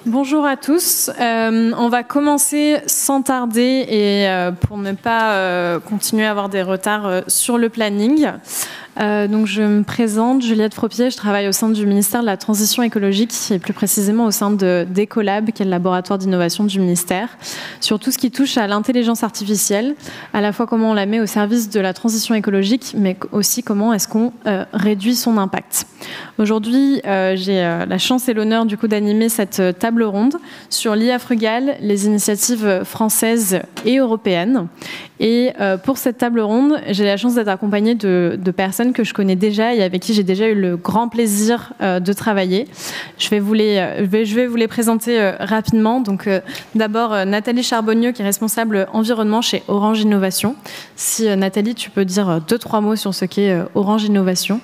Bonjour à tous. On va commencer sans tarder et pour ne pas continuer à avoir des retards sur le planning. Donc je me présente, Juliette Fropier, je travaille au sein du ministère de la Transition écologique et plus précisément au sein de d'Ecolab, qui est le laboratoire d'innovation du ministère, sur tout ce qui touche à l'intelligence artificielle, à la fois comment on la met au service de la transition écologique, mais aussi comment est-ce qu'on réduit son impact. Aujourd'hui, j'ai la chance et l'honneur du coup d'animer cette table ronde sur l'IA frugale, les initiatives françaises et européennes. Et pour cette table ronde, j'ai la chance d'être accompagnée de personnes que je connais déjà et avec qui j'ai déjà eu le grand plaisir de travailler. Je vais vous les présenter rapidement. Donc, d'abord, Nathalie Charbonnieux, qui est responsable environnement chez Orange Innovation. Si, Nathalie, tu peux dire 2-3 mots sur ce qu'est Orange Innovation.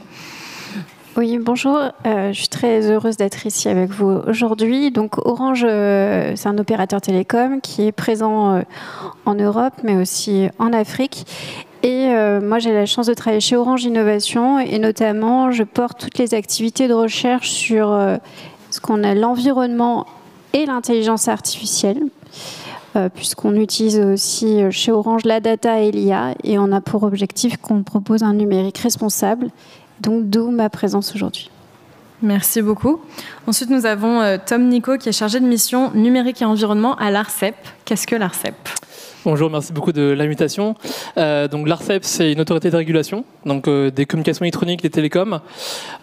Oui, bonjour. Je suis très heureuse d'être ici avec vous aujourd'hui. Donc, Orange, c'est un opérateur télécom qui est présent en Europe, mais aussi en Afrique. Et moi, j'ai la chance de travailler chez Orange Innovation et notamment, je porte toutes les activités de recherche sur ce qu'on a l'environnement et l'intelligence artificielle, puisqu'on utilise aussi chez Orange la data et l'IA, et on a pour objectif qu'on propose un numérique responsable. Donc, d'où ma présence aujourd'hui. Merci beaucoup. Ensuite, nous avons Tom Nico, qui est chargé de mission numérique et environnement à l'ARCEP. Qu'est-ce que l'ARCEP ? Bonjour, merci beaucoup de l'invitation. Donc l'ARCEP, c'est une autorité de régulation, donc des communications électroniques, des télécoms.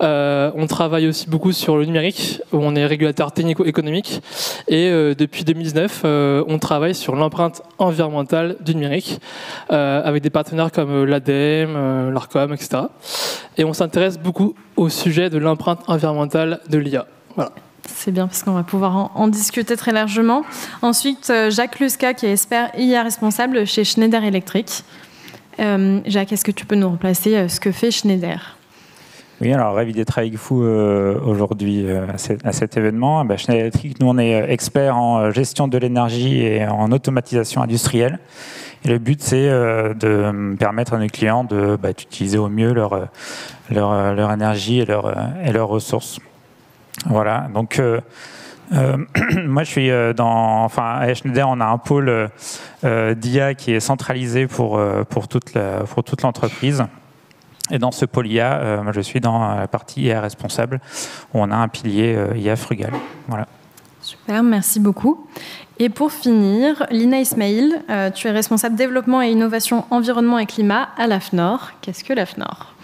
On travaille aussi beaucoup sur le numérique, où on est régulateur technico-économique. Et depuis 2019, on travaille sur l'empreinte environnementale du numérique, avec des partenaires comme l'ADEME, l'ARCOM, etc. Et on s'intéresse beaucoup au sujet de l'empreinte environnementale de l'IA. Voilà. C'est bien parce qu'on va pouvoir en discuter très largement. Ensuite, Jacques Lusca, qui est expert IA responsable chez Schneider Electric. Jacques, est-ce que tu peux nous replacer ce que fait Schneider ? Oui, alors ravi d'être avec vous aujourd'hui à cet événement. Schneider Electric, nous on est experts en gestion de l'énergie et en automatisation industrielle. Et le but, c'est de permettre à nos clients d'utiliser au mieux leur énergie et leurs ressources. Voilà, donc moi je suis à Schneider, on a un pôle d'IA qui est centralisé pour toute l'entreprise. Et dans ce pôle IA, moi je suis dans la partie IA responsable, où on a un pilier IA frugal. Voilà. Super, merci beaucoup. Et pour finir, Lina Ismail, tu es responsable développement et innovation environnement et climat à l'AFNOR. Qu'est-ce que l'AFNOR ?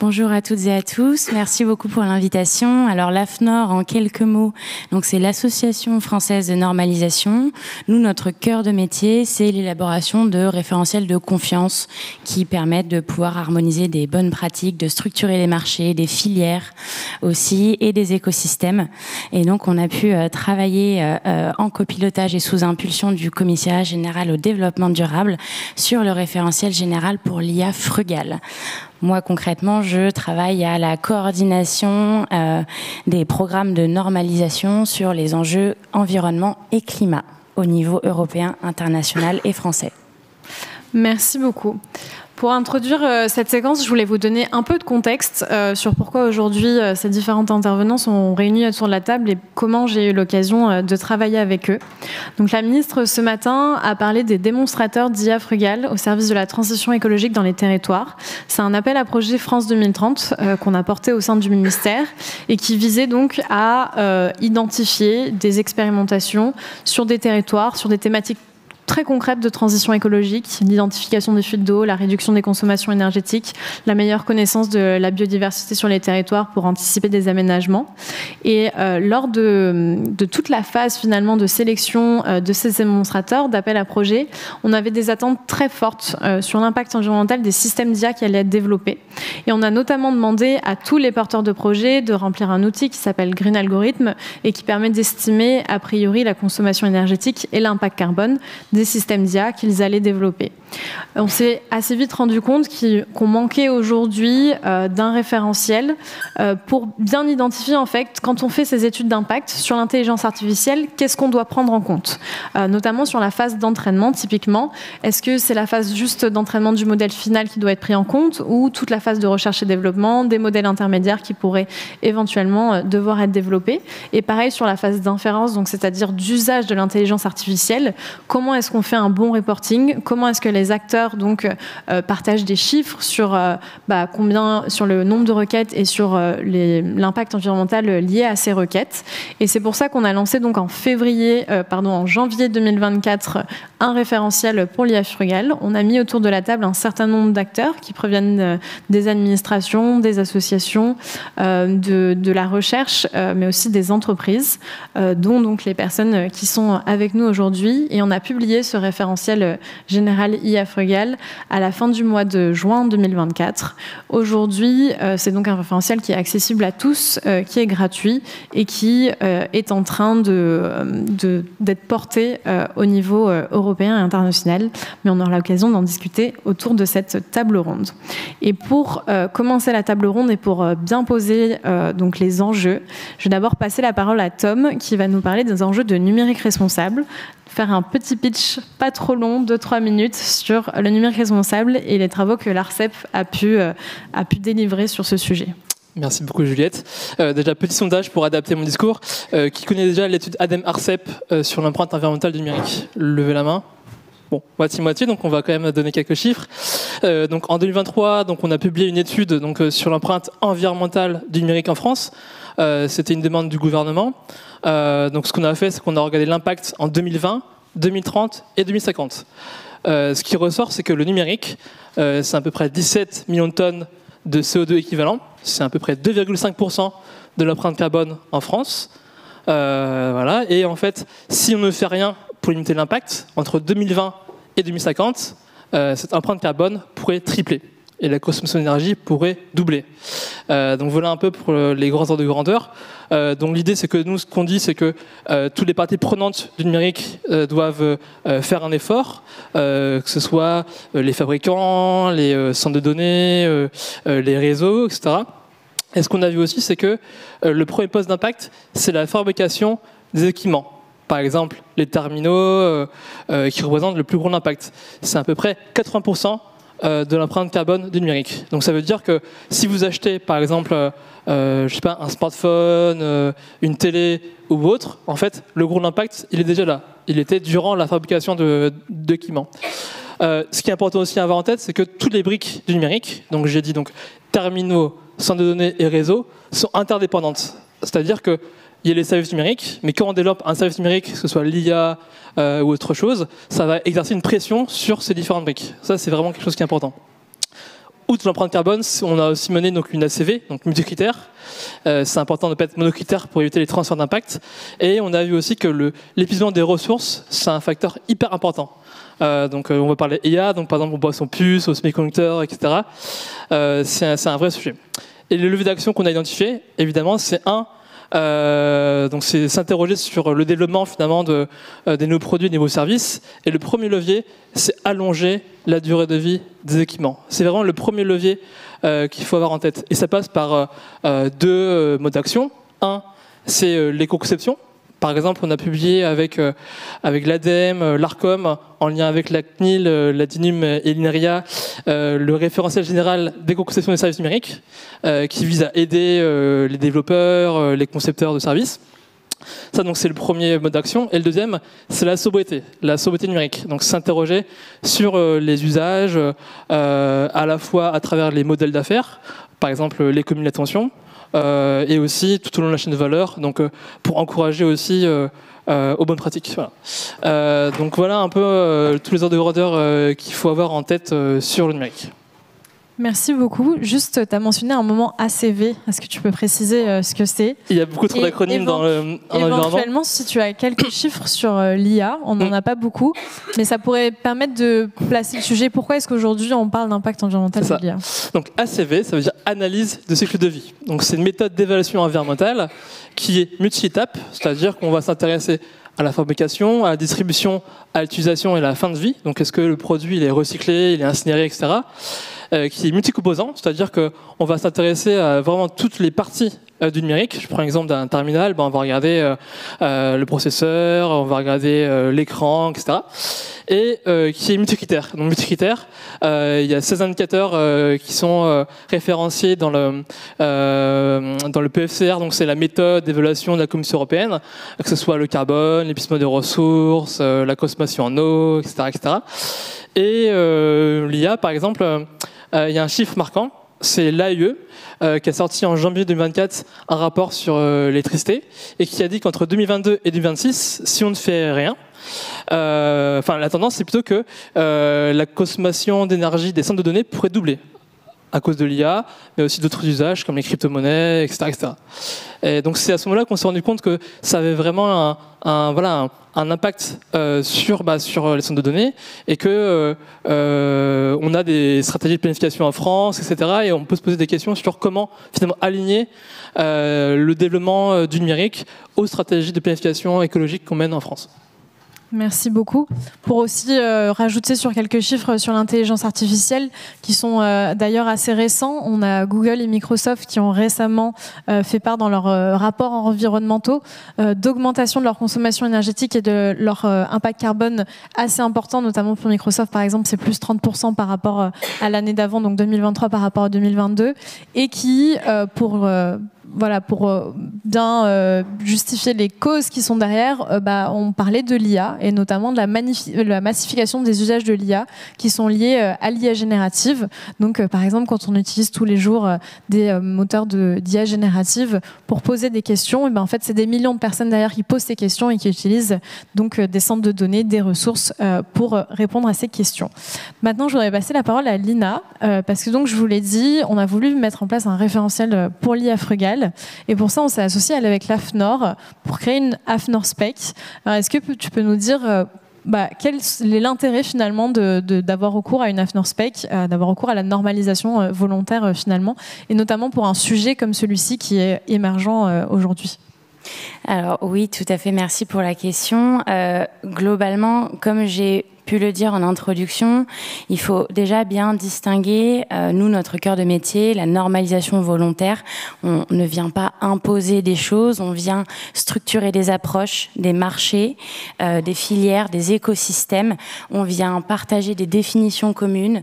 Bonjour à toutes et à tous, merci beaucoup pour l'invitation. Alors l'AFNOR, en quelques mots, donc c'est l'Association française de normalisation. Nous, notre cœur de métier, c'est l'élaboration de référentiels de confiance qui permettent de pouvoir harmoniser des bonnes pratiques, de structurer les marchés, des filières aussi et des écosystèmes. Et donc on a pu travailler en copilotage et sous impulsion du Commissariat général au développement durable sur le référentiel général pour l'IA frugale. Moi, concrètement, je travaille à la coordination des programmes de normalisation sur les enjeux environnement et climat au niveau européen, international et français. Merci beaucoup. Pour introduire cette séquence, je voulais vous donner un peu de contexte sur pourquoi aujourd'hui ces différents intervenants sont réunis autour de la table et comment j'ai eu l'occasion de travailler avec eux. Donc la ministre ce matin a parlé des démonstrateurs d'IA frugale au service de la transition écologique dans les territoires. C'est un appel à projet France 2030 qu'on a porté au sein du ministère et qui visait donc à identifier des expérimentations sur des territoires, sur des thématiques très concrètes de transition écologique, l'identification des fuites d'eau, la réduction des consommations énergétiques, la meilleure connaissance de la biodiversité sur les territoires pour anticiper des aménagements. Et lors de toute la phase finalement de sélection de ces démonstrateurs, d'appel à projet, on avait des attentes très fortes sur l'impact environnemental des systèmes d'IA qui allaient être développés. Et on a notamment demandé à tous les porteurs de projets de remplir un outil qui s'appelle Green Algorithm et qui permet d'estimer a priori la consommation énergétique et l'impact carbone des systèmes d'IA qu'ils allaient développer. On s'est assez vite rendu compte qu'on manquait aujourd'hui d'un référentiel pour bien identifier, en fait, quand on fait ces études d'impact sur l'intelligence artificielle, qu'est-ce qu'on doit prendre en compte, notamment sur la phase d'entraînement, typiquement. Est-ce que c'est la phase juste d'entraînement du modèle final qui doit être pris en compte, ou toute la phase de recherche et développement, des modèles intermédiaires qui pourraient éventuellement devoir être développés. Et pareil sur la phase d'inférence, donc c'est-à-dire d'usage de l'intelligence artificielle. Comment est-ce qu'on fait un bon reporting? Comment est-ce que les acteurs donc partagent des chiffres sur combien, sur le nombre de requêtes et sur l'impact environnemental lié à ces requêtes. Et c'est pour ça qu'on a lancé donc en janvier 2024 un référentiel pour l'IA frugale. On a mis autour de la table un certain nombre d'acteurs qui proviennent des administrations, des associations, de la recherche, mais aussi des entreprises, dont donc les personnes qui sont avec nous aujourd'hui. Et on a publié ce référentiel général IA frugale à la fin du mois de juin 2024. Aujourd'hui, c'est donc un référentiel qui est accessible à tous, qui est gratuit et qui est en train d'être porté au niveau européen et international. Mais on aura l'occasion d'en discuter autour de cette table ronde. Et pour commencer la table ronde et pour bien poser donc les enjeux, je vais d'abord passer la parole à Tom qui va nous parler des enjeux de numérique responsable, faire un petit pitch pas trop long, 2-3 minutes, sur le numérique responsable et les travaux que l'ARCEP a pu délivrer sur ce sujet. Merci beaucoup Juliette. Déjà, petit sondage pour adapter mon discours. Qui connaît déjà l'étude ADEME-ARCEP sur l'empreinte environnementale du numérique? Levez la main. Bon, moitié-moitié, donc on va quand même donner quelques chiffres. Donc en 2023, donc on a publié une étude donc, sur l'empreinte environnementale du numérique en France. C'était une demande du gouvernement. Donc ce qu'on a fait, c'est qu'on a regardé l'impact en 2020, 2030 et 2050. Ce qui ressort, c'est que le numérique, c'est à peu près 17 millions de tonnes de CO2 équivalent. C'est à peu près 2,5% de l'empreinte carbone en France. Voilà. Et en fait, si on ne fait rien pour limiter l'impact, entre 2020 et 2050, cette empreinte carbone pourrait tripler et la consommation d'énergie pourrait doubler. Donc voilà un peu pour les grands ordres de grandeur. Donc l'idée, c'est que nous, ce qu'on dit, c'est que toutes les parties prenantes du numérique doivent faire un effort, que ce soit les fabricants, les centres de données, les réseaux, etc. Et ce qu'on a vu aussi, c'est que le premier poste d'impact, c'est la fabrication des équipements. Par exemple, les terminaux qui représentent le plus gros impact. C'est à peu près 80% de l'empreinte carbone du numérique. Donc ça veut dire que si vous achetez, par exemple, je sais pas, un smartphone, une télé ou autre, en fait, le gros impact, il est déjà là. Il était durant la fabrication d'équipements. Ce qui est important aussi à avoir en tête, c'est que toutes les briques du numérique, donc j'ai dit donc terminaux, centres de données et réseaux, sont interdépendantes. C'est-à-dire que il y a les services numériques, mais quand on développe un service numérique, que ce soit l'IA ou autre chose, ça va exercer une pression sur ces différentes briques. Ça, c'est vraiment quelque chose qui est important. Outre l'empreinte carbone, on a aussi mené donc, une ACV, donc multicritère. C'est important de ne pas être monocritère pour éviter les transferts d'impact. Et on a vu aussi que l'épuisement des ressources, c'est un facteur hyper important. Donc on va parler IA, donc par exemple aux boissons puces, aux semi-conducteurs, etc. C'est un vrai sujet. Et le levier d'action qu'on a identifié, évidemment, c'est donc c'est s'interroger sur le développement finalement des nouveaux produits, des nouveaux services. Et le premier levier, c'est allonger la durée de vie des équipements. C'est vraiment le premier levier qu'il faut avoir en tête. Et ça passe par deux modes d'action. Un, c'est l'éco-conception. Par exemple, on a publié avec l'ADEME, l'ARCOM, en lien avec la CNIL, la DINUM et l'INRIA, le référentiel général d'éco-conception des services numériques, qui vise à aider les développeurs, les concepteurs de services. Ça, donc, c'est le premier mode d'action. Et le deuxième, c'est la sobriété numérique. Donc, s'interroger sur les usages, à la fois à travers les modèles d'affaires, par exemple l'économie de l'attention, et aussi tout au long de la chaîne de valeur, donc pour encourager aussi aux bonnes pratiques. Voilà. Donc voilà un peu tous les ordres de grandeur qu'il faut avoir en tête sur le numérique. Merci beaucoup. Juste, tu as mentionné un moment ACV. Est-ce que tu peux préciser ce que c'est? Il y a beaucoup trop d'acronymes dans l'environnement. Éventuellement, si tu as quelques chiffres sur l'IA, on n'en a pas beaucoup, mais ça pourrait permettre de placer le sujet. Pourquoi est-ce qu'aujourd'hui on parle d'impact environnemental de l'IA? Donc ACV, ça veut dire analyse de cycle de vie. Donc c'est une méthode d'évaluation environnementale qui est multi-étape, c'est-à-dire qu'on va s'intéresser à la fabrication, à la distribution, à l'utilisation et à la fin de vie. Donc est-ce que le produit il est recyclé, il est incinéré, etc. Qui est multicomposant, c'est-à-dire qu'on va s'intéresser à vraiment toutes les parties du numérique. Je prends l'exemple d'un terminal, on va regarder le processeur, on va regarder l'écran, etc. Et qui est multicritère. Donc multicritère, il y a 16 indicateurs qui sont référenciés dans le PFCR, donc c'est la méthode d'évaluation de la Commission européenne, que ce soit le carbone, l'épuisement des ressources, la consommation en eau, etc. etc. Et l'IA, par exemple, il y a un chiffre marquant, c'est l'AIE, qui a sorti en janvier 2024 un rapport sur l'électricité et qui a dit qu'entre 2022 et 2026, si on ne fait rien, la tendance c'est plutôt que la consommation d'énergie des centres de données pourrait doubler à cause de l'IA, mais aussi d'autres usages comme les crypto-monnaies, etc., etc. Et donc c'est à ce moment-là qu'on s'est rendu compte que ça avait vraiment un impact sur les centres de données et que on a des stratégies de planification en France, etc. Et on peut se poser des questions sur comment finalement aligner le développement du numérique aux stratégies de planification écologique qu'on mène en France. Merci beaucoup. Pour aussi rajouter sur quelques chiffres sur l'intelligence artificielle qui sont d'ailleurs assez récents. On a Google et Microsoft qui ont récemment fait part dans leurs rapports environnementaux d'augmentation de leur consommation énergétique et de leur impact carbone assez important, notamment pour Microsoft par exemple, c'est plus 30% par rapport à l'année d'avant, donc 2023 par rapport à 2022, et qui pour bien justifier les causes qui sont derrière, on parlait de l'IA et notamment de la massification des usages de l'IA qui sont liés à l'IA générative. Donc, par exemple, quand on utilise tous les jours des moteurs d'IA générative pour poser des questions, en fait, c'est des millions de personnes derrière qui posent ces questions et qui utilisent donc des centres de données, des ressources pour répondre à ces questions. Maintenant, je voudrais passer la parole à Lina parce que donc je vous l'ai dit, on a voulu mettre en place un référentiel pour l'IA frugale. Et pour ça, on s'est associé avec l'AFNOR pour créer une AFNOR Spec. Alors, est-ce que tu peux nous dire quel est l'intérêt finalement d'avoir recours à une AFNOR Spec, d'avoir recours à la normalisation volontaire finalement, et notamment pour un sujet comme celui-ci qui est émergent aujourd'hui? Alors oui, tout à fait, merci pour la question. Globalement, comme j'ai pu le dire en introduction, il faut déjà bien distinguer, nous, notre cœur de métier, la normalisation volontaire. On ne vient pas imposer des choses, on vient structurer des approches, des marchés, des filières, des écosystèmes. On vient partager des définitions communes,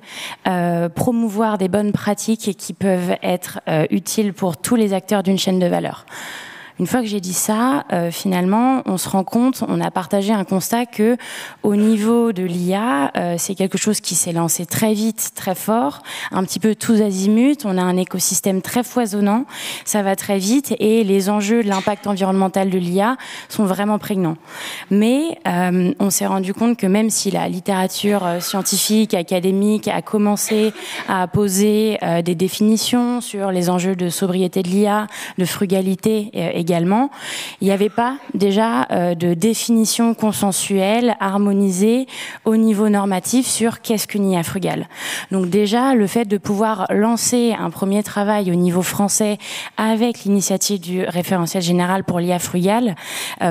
promouvoir des bonnes pratiques qui peuvent être utiles pour tous les acteurs d'une chaîne de valeur. Une fois que j'ai dit ça, finalement, on se rend compte, on a partagé un constat que, au niveau de l'IA, c'est quelque chose qui s'est lancé très vite, très fort, un petit peu tous azimuts. On a un écosystème très foisonnant, ça va très vite, et les enjeux de l'impact environnemental de l'IA sont vraiment prégnants. Mais on s'est rendu compte que même si la littérature scientifique, académique a commencé à poser des définitions sur les enjeux de sobriété de l'IA, de frugalité également, il n'y avait pas déjà de définition consensuelle, harmonisée au niveau normatif sur qu'est-ce qu'une IA frugale. Donc déjà, le fait de pouvoir lancer un premier travail au niveau français avec l'initiative du référentiel général pour l'IA frugale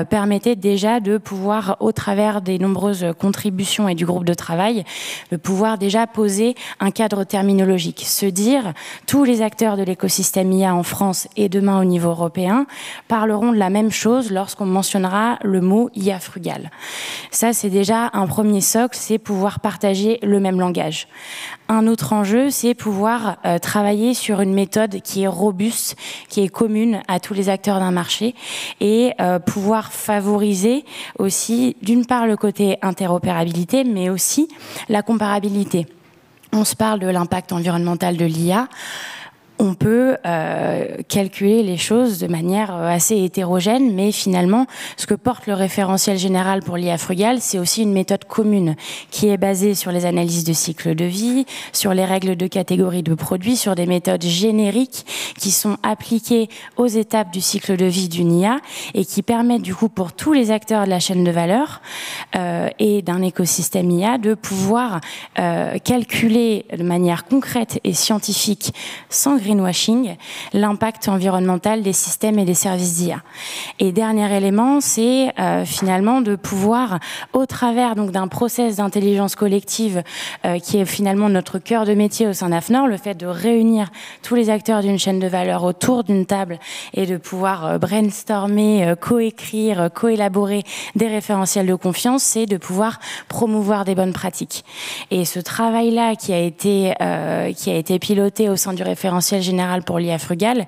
permettait déjà de pouvoir, au travers des nombreuses contributions et du groupe de travail, de pouvoir déjà poser un cadre terminologique. Se dire, tous les acteurs de l'écosystème IA en France et demain au niveau européen parleront de la même chose lorsqu'on mentionnera le mot IA frugale. Ça, c'est déjà un premier socle, c'est pouvoir partager le même langage. Un autre enjeu, c'est pouvoir travailler sur une méthode qui est robuste, qui est commune à tous les acteurs d'un marché et pouvoir favoriser aussi, d'une part, le côté interopérabilité, mais aussi la comparabilité. On se parle de l'impact environnemental de l'IA. On peut calculer les choses de manière assez hétérogène, mais finalement, ce que porte le référentiel général pour l'IA frugale, c'est aussi une méthode commune qui est basée sur les analyses de cycle de vie, sur les règles de catégorie de produits, sur des méthodes génériques qui sont appliquées aux étapes du cycle de vie d'une IA et qui permettent du coup pour tous les acteurs de la chaîne de valeur et d'un écosystème IA de pouvoir calculer de manière concrète et scientifique, sans greenwashing, l'impact environnemental des systèmes et des services d'IA. Et dernier élément, c'est finalement de pouvoir, au travers donc d'un process d'intelligence collective qui est finalement notre cœur de métier au sein d'AFNOR, le fait de réunir tous les acteurs d'une chaîne de valeur autour d'une table et de pouvoir brainstormer, coécrire, coélaborer des référentiels de confiance, c'est de pouvoir promouvoir des bonnes pratiques. Et ce travail-là qui a été piloté au sein du référentiel général pour l'IA frugale,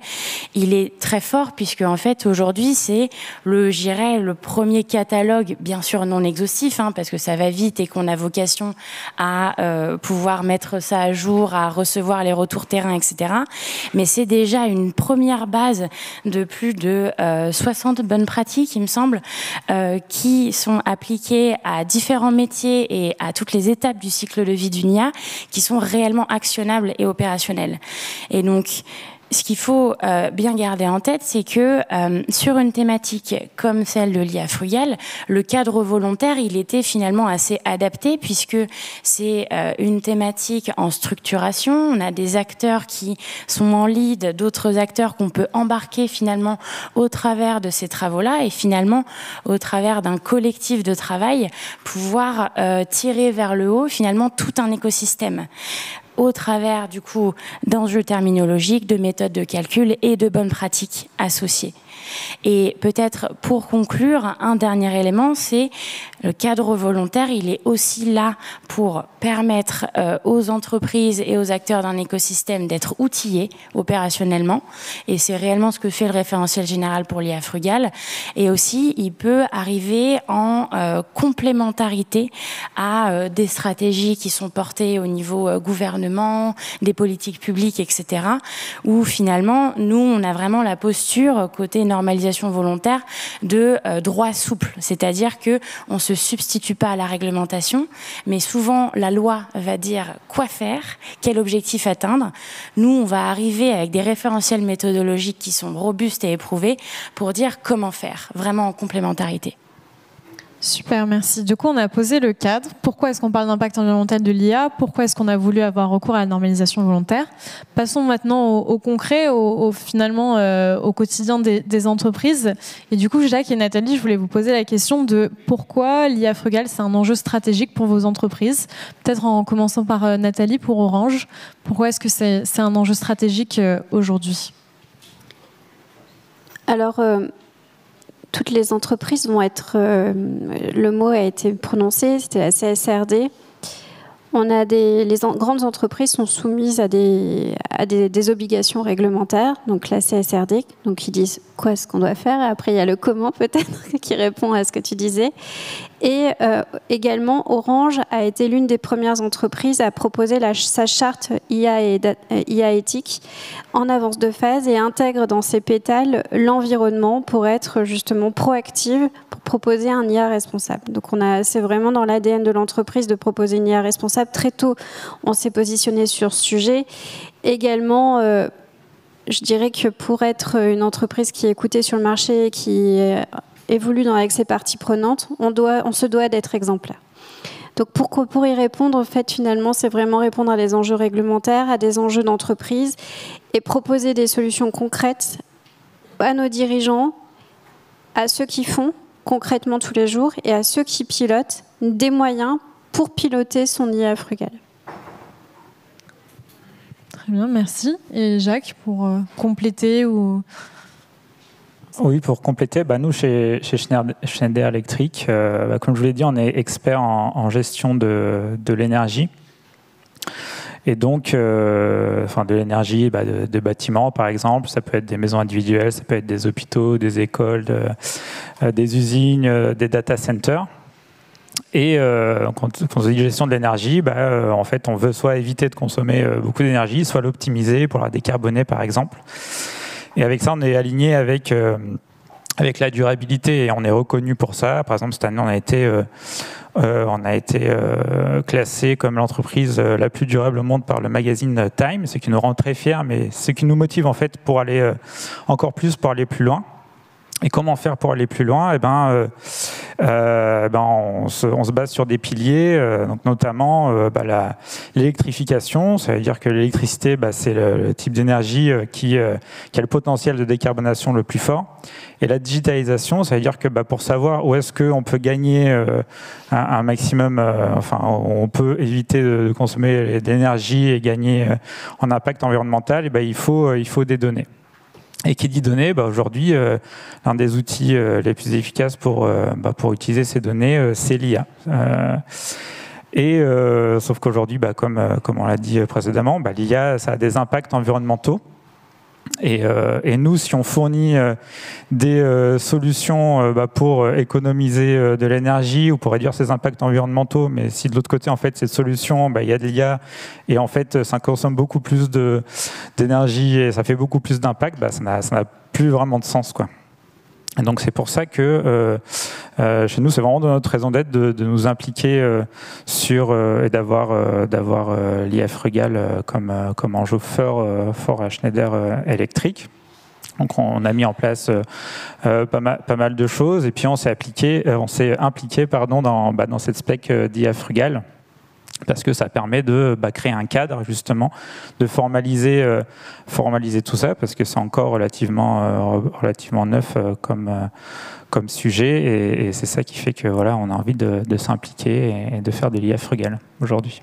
il est très fort puisque en fait aujourd'hui c'est le premier catalogue, bien sûr non exhaustif, parce que ça va vite et qu'on a vocation à pouvoir mettre ça à jour, à recevoir les retours terrain, etc. Mais c'est déjà une première base de plus de 60 bonnes pratiques, il me semble, qui sont appliquées à différents métiers et à toutes les étapes du cycle de vie d'une IA, qui sont réellement actionnables et opérationnelles. Et donc, ce qu'il faut bien garder en tête, c'est que sur une thématique comme celle de l'IA frugale, le cadre volontaire, il était finalement assez adapté puisque c'est une thématique en structuration. On a des acteurs qui sont en lead, d'autres acteurs qu'on peut embarquer finalement au travers de ces travaux-là et finalement au travers d'un collectif de travail, pouvoir tirer vers le haut finalement tout un écosystème, au travers du coup d'enjeux terminologiques, de méthodes de calcul et de bonnes pratiques associées. Et peut-être pour conclure, un dernier élément, c'est le cadre volontaire, il est aussi là pour permettre aux entreprises et aux acteurs d'un écosystème d'être outillés opérationnellement. Et c'est réellement ce que fait le référentiel général pour l'IA frugale. Et aussi, il peut arriver en complémentarité à des stratégies qui sont portées au niveau gouvernement, des politiques publiques, etc. Où finalement, nous, on a vraiment la posture, côté normalisation volontaire, de droit souple. C'est-à-dire qu'on se substitue pas à la réglementation, mais souvent la loi va dire quoi faire, quel objectif atteindre. Nous, on va arriver avec des référentiels méthodologiques qui sont robustes et éprouvés pour dire comment faire, vraiment en complémentarité. Super, merci. Du coup, on a posé le cadre. Pourquoi est-ce qu'on parle d'impact environnemental de l'IA? Pourquoi est-ce qu'on a voulu avoir recours à la normalisation volontaire? Passons maintenant au concret, finalement au quotidien des entreprises. Et du coup, Jacques et Nathalie, je voulais vous poser la question de pourquoi l'IA frugale, c'est un enjeu stratégique pour vos entreprises. Peut-être en commençant par Nathalie pour Orange. Pourquoi est-ce que c'est un enjeu stratégique aujourd'hui? Alors, toutes les entreprises vont être... le mot a été prononcé, c'était la CSRD. On a grandes entreprises sont soumises à des obligations réglementaires, donc la CSRD, donc ils disent quoi est-ce qu'on doit faire, et après il y a le comment peut-être qui répond à ce que tu disais. Et également, Orange a été l'une des premières entreprises à proposer sa charte IA éthique en avance de phase et intègre dans ses pétales l'environnement pour être justement proactive, pour proposer un IA responsable. Donc c'est vraiment dans l'ADN de l'entreprise de proposer une IA responsable. Très tôt, on s'est positionné sur ce sujet. Également, je dirais que pour être une entreprise qui est écoutée sur le marché et qui évolue avec ses parties prenantes, on se doit d'être exemplaire. Donc pour y répondre, en fait, finalement, c'est vraiment répondre à des enjeux réglementaires, à des enjeux d'entreprise et proposer des solutions concrètes à nos dirigeants, à ceux qui font concrètement tous les jours et à ceux qui pilotent des moyens pour piloter son IA frugale. Très bien, merci. Et Jacques, pour compléter ou... Oui, pour compléter, nous, chez Schneider Electric, comme je vous l'ai dit, on est expert en gestion de l'énergie. Et donc, de l'énergie de bâtiments, par exemple, ça peut être des maisons individuelles, ça peut être des hôpitaux, des écoles, des usines, des data centers. Et quand on dit gestion de l'énergie, en fait, on veut soit éviter de consommer beaucoup d'énergie, soit l'optimiser pour la décarboner, par exemple. Et avec ça, on est aligné avec la durabilité et on est reconnu pour ça. Par exemple, cette année, on a été classé comme l'entreprise la plus durable au monde par le magazine Time, ce qui nous rend très fiers, mais ce qui nous motive en fait pour aller encore plus, pour aller plus loin. Et comment faire pour aller plus loin? On se base sur des piliers, donc notamment l'électrification. Ça veut dire que l'électricité, c'est le type d'énergie qui a le potentiel de décarbonation le plus fort. Et la digitalisation, ça veut dire que pour savoir où est-ce qu'on peut gagner un maximum, on peut éviter de consommer de l'énergie et gagner en impact environnemental, il faut des données. Et qui dit données, aujourd'hui, l'un des outils les plus efficaces pour utiliser ces données, c'est l'IA. Sauf qu'aujourd'hui, comme on l'a dit précédemment, l'IA, ça a des impacts environnementaux. Et nous, si on fournit des solutions pour économiser de l'énergie ou pour réduire ses impacts environnementaux, mais si de l'autre côté, en fait, cette solution, il y a de l'IA et en fait, ça consomme beaucoup plus d'énergie et ça fait beaucoup plus d'impact, ça n'a plus vraiment de sens, quoi. Et donc c'est pour ça que chez nous, c'est vraiment notre raison d'être de nous impliquer et d'avoir l'IA Frugal comme enjeu fort à Schneider Electric. Donc on a mis en place pas mal de choses et puis on s'est impliqué dans cette spec d'IA Frugal. Parce que ça permet de créer un cadre, justement, de formaliser tout ça, parce que c'est encore relativement neuf comme sujet, et c'est ça qui fait que on a envie de s'impliquer et de faire de l'IA Frugal aujourd'hui.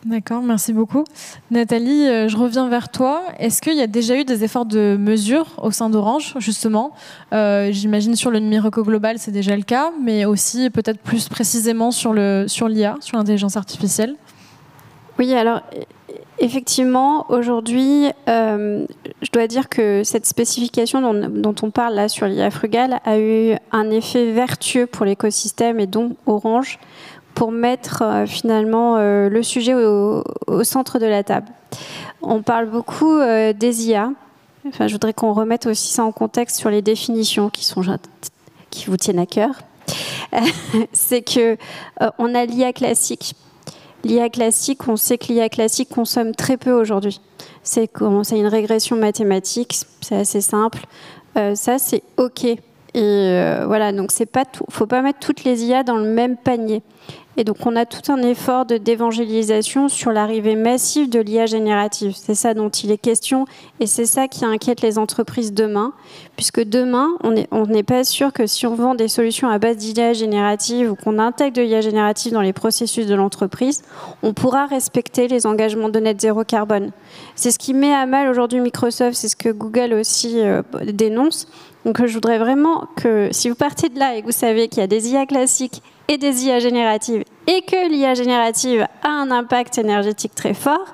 D'accord, merci beaucoup. Nathalie, je reviens vers toi. Est-ce qu'il y a déjà eu des efforts de mesure au sein d'Orange, justement? J'imagine sur le numérique global, c'est déjà le cas, mais aussi peut-être plus précisément sur l'IA, sur l'intelligence artificielle. Oui, alors effectivement, aujourd'hui, je dois dire que cette spécification dont on parle là sur l'IA Frugal a eu un effet vertueux pour l'écosystème et donc Orange, pour mettre finalement le sujet au centre de la table. On parle beaucoup des IA. Je voudrais qu'on remette aussi ça en contexte sur les définitions qui vous tiennent à cœur. C'est que on a l'IA classique. L'IA classique, on sait que l'IA classique consomme très peu aujourd'hui. C'est une régression mathématique, c'est assez simple. Ça, c'est OK. Et voilà, donc c'est pas tout. Faut pas mettre toutes les IA dans le même panier. Et donc, on a tout un effort d'évangélisation sur l'arrivée massive de l'IA générative. C'est ça dont il est question et c'est ça qui inquiète les entreprises demain, puisque demain, on n'est pas sûr que si on vend des solutions à base d'IA générative ou qu'on intègre de l'IA générative dans les processus de l'entreprise, on pourra respecter les engagements de net zéro carbone. C'est ce qui met à mal aujourd'hui Microsoft, c'est ce que Google aussi dénonce. Donc, je voudrais vraiment que si vous partez de là et que vous savez qu'il y a des IA classiques et des IA génératives, et que l'IA générative a un impact énergétique très fort,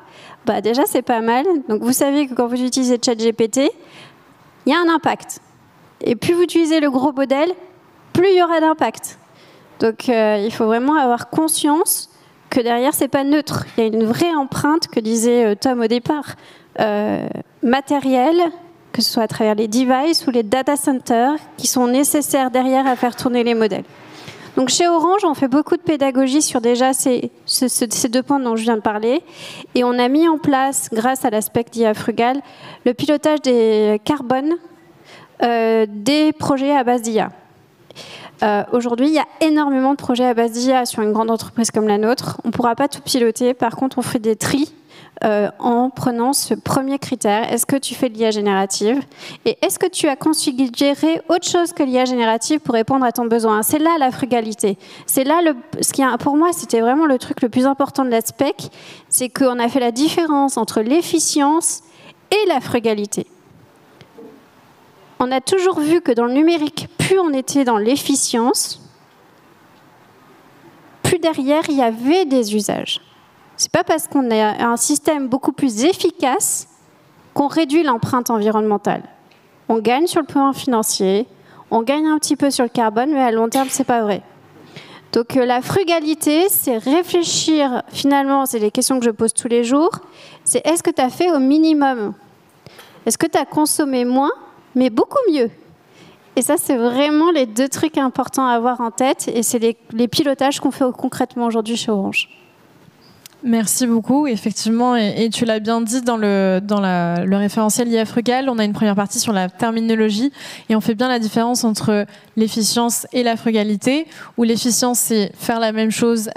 déjà c'est pas mal. Donc vous savez que quand vous utilisez ChatGPT, il y a un impact. Et plus vous utilisez le gros modèle, plus il y aura d'impact. Donc il faut vraiment avoir conscience que derrière c'est pas neutre. Il y a une vraie empreinte, que disait Tom au départ, matérielle, que ce soit à travers les devices ou les data centers, qui sont nécessaires derrière à faire tourner les modèles. Donc chez Orange, on fait beaucoup de pédagogie sur déjà ces deux points dont je viens de parler. Et on a mis en place, grâce à l'aspect d'IA Frugal, le pilotage des carbones des projets à base d'IA. Aujourd'hui, il y a énormément de projets à base d'IA sur une grande entreprise comme la nôtre. On ne pourra pas tout piloter. Par contre, on fait des tris en prenant ce premier critère. Est-ce que tu fais de l'IA générative? Et est-ce que tu as configuré autre chose que l'IA générative pour répondre à ton besoin? C'est là la frugalité. C'est là, pour moi, c'était vraiment le truc le plus important de la spec. C'est qu'on a fait la différence entre l'efficience et la frugalité. On a toujours vu que dans le numérique, plus on était dans l'efficience, plus derrière, il y avait des usages. C'est pas parce qu'on a un système beaucoup plus efficace qu'on réduit l'empreinte environnementale. On gagne sur le plan financier, on gagne un petit peu sur le carbone, mais à long terme, c'est pas vrai. Donc la frugalité, c'est réfléchir, finalement, c'est les questions que je pose tous les jours, c'est est-ce que tu as fait au minimum? Est-ce que tu as consommé moins, mais beaucoup mieux? Et ça, c'est vraiment les deux trucs importants à avoir en tête, et c'est les pilotages qu'on fait concrètement aujourd'hui chez Orange. Merci beaucoup. Effectivement, et tu l'as bien dit dans le référentiel IA Frugal, on a une première partie sur la terminologie et on fait bien la différence entre l'efficience et la frugalité, où l'efficience, c'est faire la même chose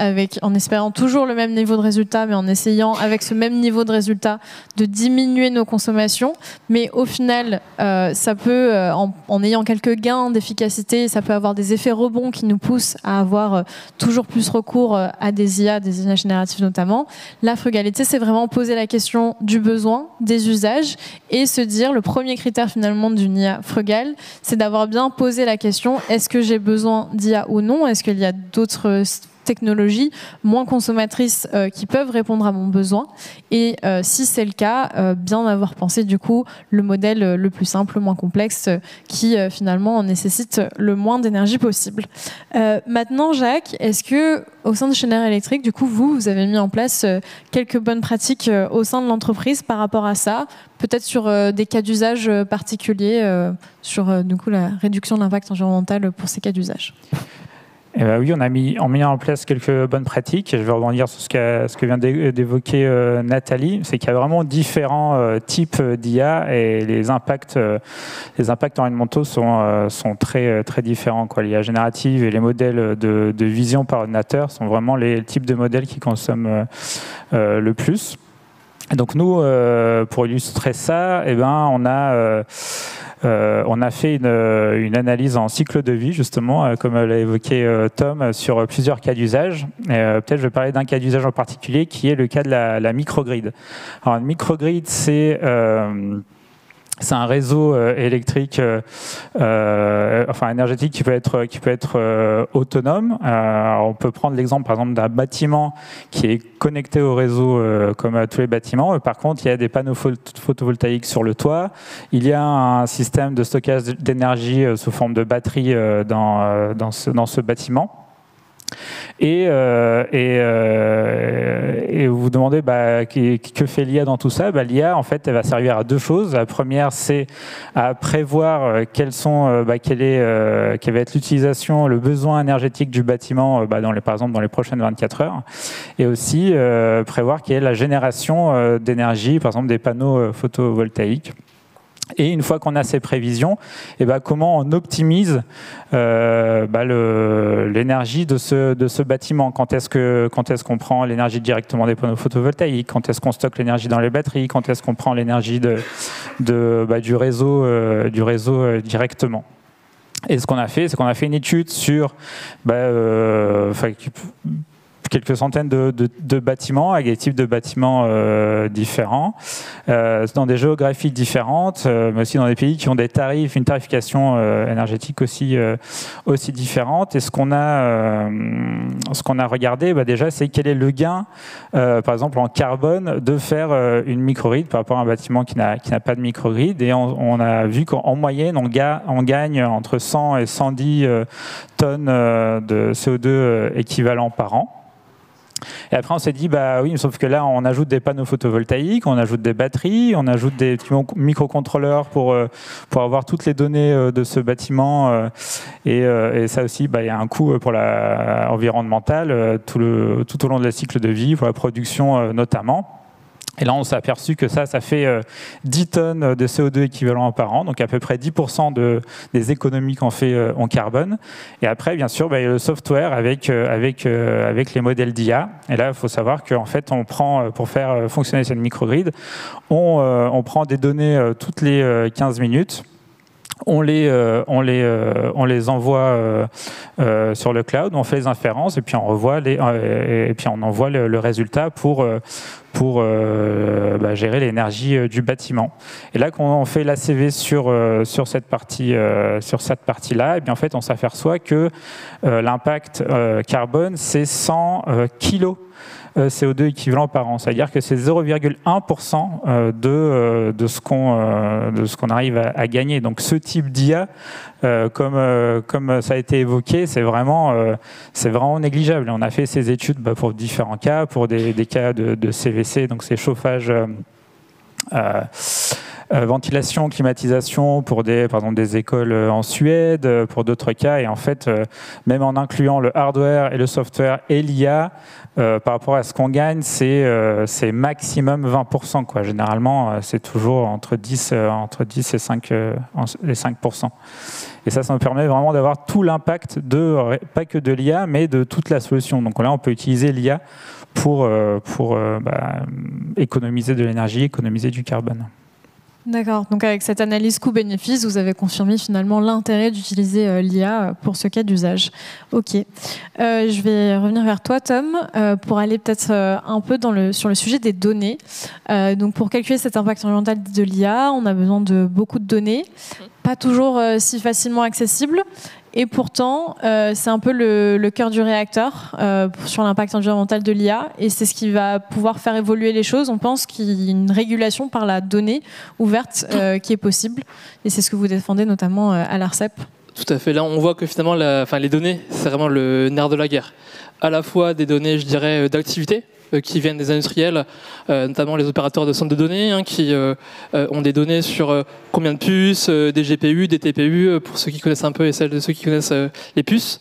en espérant toujours le même niveau de résultat, mais en essayant, avec ce même niveau de résultat, de diminuer nos consommations. Mais au final, ça peut, en ayant quelques gains d'efficacité, ça peut avoir des effets rebonds qui nous poussent à avoir toujours plus recours à des IA génératives notamment. La frugalité, c'est vraiment poser la question du besoin, des usages, et se dire, le premier critère finalement d'une IA frugale, c'est d'avoir bien posé la question, est-ce que j'ai besoin d'IA ou non? Est-ce qu'il y a d'autres technologies moins consommatrices qui peuvent répondre à mon besoin? Et si c'est le cas, bien avoir pensé du coup le modèle le plus simple, le moins complexe, qui finalement nécessite le moins d'énergie possible. Maintenant, Jacques, est-ce que au sein de Schneider Electric, du coup, vous avez mis en place quelques bonnes pratiques au sein de l'entreprise par rapport à ça, peut-être sur des cas d'usage particuliers, sur du coup la réduction de l'impact environnemental pour ces cas d'usage? Eh ben oui, on a mis en place quelques bonnes pratiques. Je vais rebondir sur ce que vient d'évoquer Nathalie. C'est qu'il y a vraiment différents types d'IA et les impacts environnementaux sont très, très différents, quoi. L'IA générative et les modèles de vision par ordinateur sont vraiment les types de modèles qui consomment le plus. Et donc nous, pour illustrer ça, eh ben, on a fait une analyse en cycle de vie, justement, comme l'a évoqué Tom, sur plusieurs cas d'usage. Peut-être je vais parler d'un cas d'usage en particulier, qui est le cas de la microgrid. Alors, une microgrid, c'est un réseau électrique, énergétique qui peut être autonome. On peut prendre l'exemple, par exemple, d'un bâtiment qui est connecté au réseau comme tous les bâtiments. Par contre, il y a des panneaux photovoltaïques sur le toit. Il y a un système de stockage d'énergie sous forme de batterie dans ce bâtiment. Et vous vous demandez que fait l'IA dans tout ça? L'IA, en fait, elle va servir à deux choses. La première, c'est à prévoir quelle va être l'utilisation, le besoin énergétique du bâtiment, par exemple dans les prochaines 24 heures, et aussi prévoir quelle est la génération d'énergie, par exemple des panneaux photovoltaïques. Et une fois qu'on a ces prévisions, comment on optimise l'énergie de ce bâtiment? Quand est-ce qu'on prend l'énergie directement des panneaux photovoltaïques? Quand est-ce qu'on stocke l'énergie dans les batteries? Quand est-ce qu'on prend l'énergie du réseau directement? Et ce qu'on a fait, c'est qu'on a fait une étude sur quelques centaines de bâtiments, avec des types de bâtiments différents, dans des géographies différentes, mais aussi dans des pays qui ont une tarification énergétique aussi différente. Et ce qu'on a regardé, déjà, c'est quel est le gain, par exemple en carbone, de faire une microgrid par rapport à un bâtiment qui n'a pas de microgrid. Et on a vu qu'en moyenne, on gagne entre 100 et 110 tonnes de CO2 équivalent par an. Et après, on s'est dit, oui, sauf que là, on ajoute des panneaux photovoltaïques, on ajoute des batteries, on ajoute des petits microcontrôleurs pour avoir toutes les données de ce bâtiment. Et ça aussi, il y a un coût pour environnemental tout au long de la cycle de vie, pour la production notamment. Et là, on s'est aperçu que ça fait 10 tonnes de CO2 équivalent par an, donc à peu près 10% des économies qu'on fait en carbone. Et après, bien sûr, il y a le software avec les modèles d'IA. Et là, il faut savoir qu'en fait, on prend, pour faire fonctionner cette microgrid, on prend des données toutes les 15 minutes. On les envoie sur le cloud, on fait les inférences et puis on envoie le résultat pour gérer l'énergie du bâtiment. Et là, quand on fait l'ACV sur cette partie-là, et bien en fait, on s'aperçoit que l'impact carbone, c'est 100 kilos CO2 équivalent par an. C'est-à-dire que c'est 0,1% de ce qu'on arrive à gagner. Donc ce type d'IA, comme ça a été évoqué, c'est vraiment négligeable. On a fait ces études pour différents cas, pour des cas de CVC, donc c'est chauffage ventilation, climatisation pour par exemple des écoles en Suède, pour d'autres cas. Et en fait, même en incluant le hardware et le software et l'IA, par rapport à ce qu'on gagne, c'est maximum 20%, quoi. Généralement, c'est toujours entre 10 et 5%. Et ça nous permet vraiment d'avoir tout l'impact pas que de l'IA, mais de toute la solution. Donc là, on peut utiliser l'IA pour économiser de l'énergie, économiser du carbone. D'accord. Donc avec cette analyse coût-bénéfice, vous avez confirmé finalement l'intérêt d'utiliser l'IA pour ce cas d'usage. Ok. Je vais revenir vers toi, Tom, pour aller peut-être un peu sur le sujet des données. Donc pour calculer cet impact environnemental de l'IA, on a besoin de beaucoup de données, pas toujours si facilement accessibles. Et pourtant, c'est un peu le cœur du réacteur sur l'impact environnemental de l'IA. Et c'est ce qui va pouvoir faire évoluer les choses. On pense qu'il y a une régulation par la donnée ouverte qui est possible. Et c'est ce que vous défendez notamment à l'ARCEP. Tout à fait. Là, on voit que finalement, les données, c'est vraiment le nerf de la guerre. À la fois des données, je dirais, d'activité, qui viennent des industriels, notamment les opérateurs de centres de données, qui ont des données sur combien de puces, des GPU, des TPU, pour ceux qui connaissent un peu et celles de ceux qui connaissent les puces,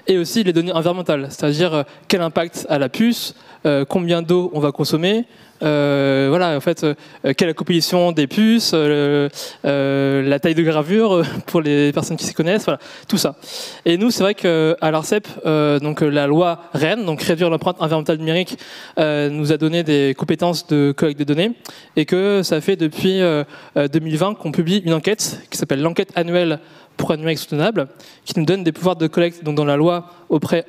et aussi les données environnementales, c'est-à-dire quel impact a la puce, combien d'eau on va consommer, voilà, en fait, quelle est la composition des puces, la taille de gravure pour les personnes qui s'y connaissent, voilà, tout ça. Et nous, c'est vrai qu'à l'ARCEP, donc la loi REEN, donc réduire l'empreinte environnementale numérique, nous a donné des compétences de collecte de données, et que ça fait depuis 2020 qu'on publie une enquête qui s'appelle l'enquête annuelle pour un numérique soutenable, qui nous donne des pouvoirs de collecte, donc dans la loi, auprès,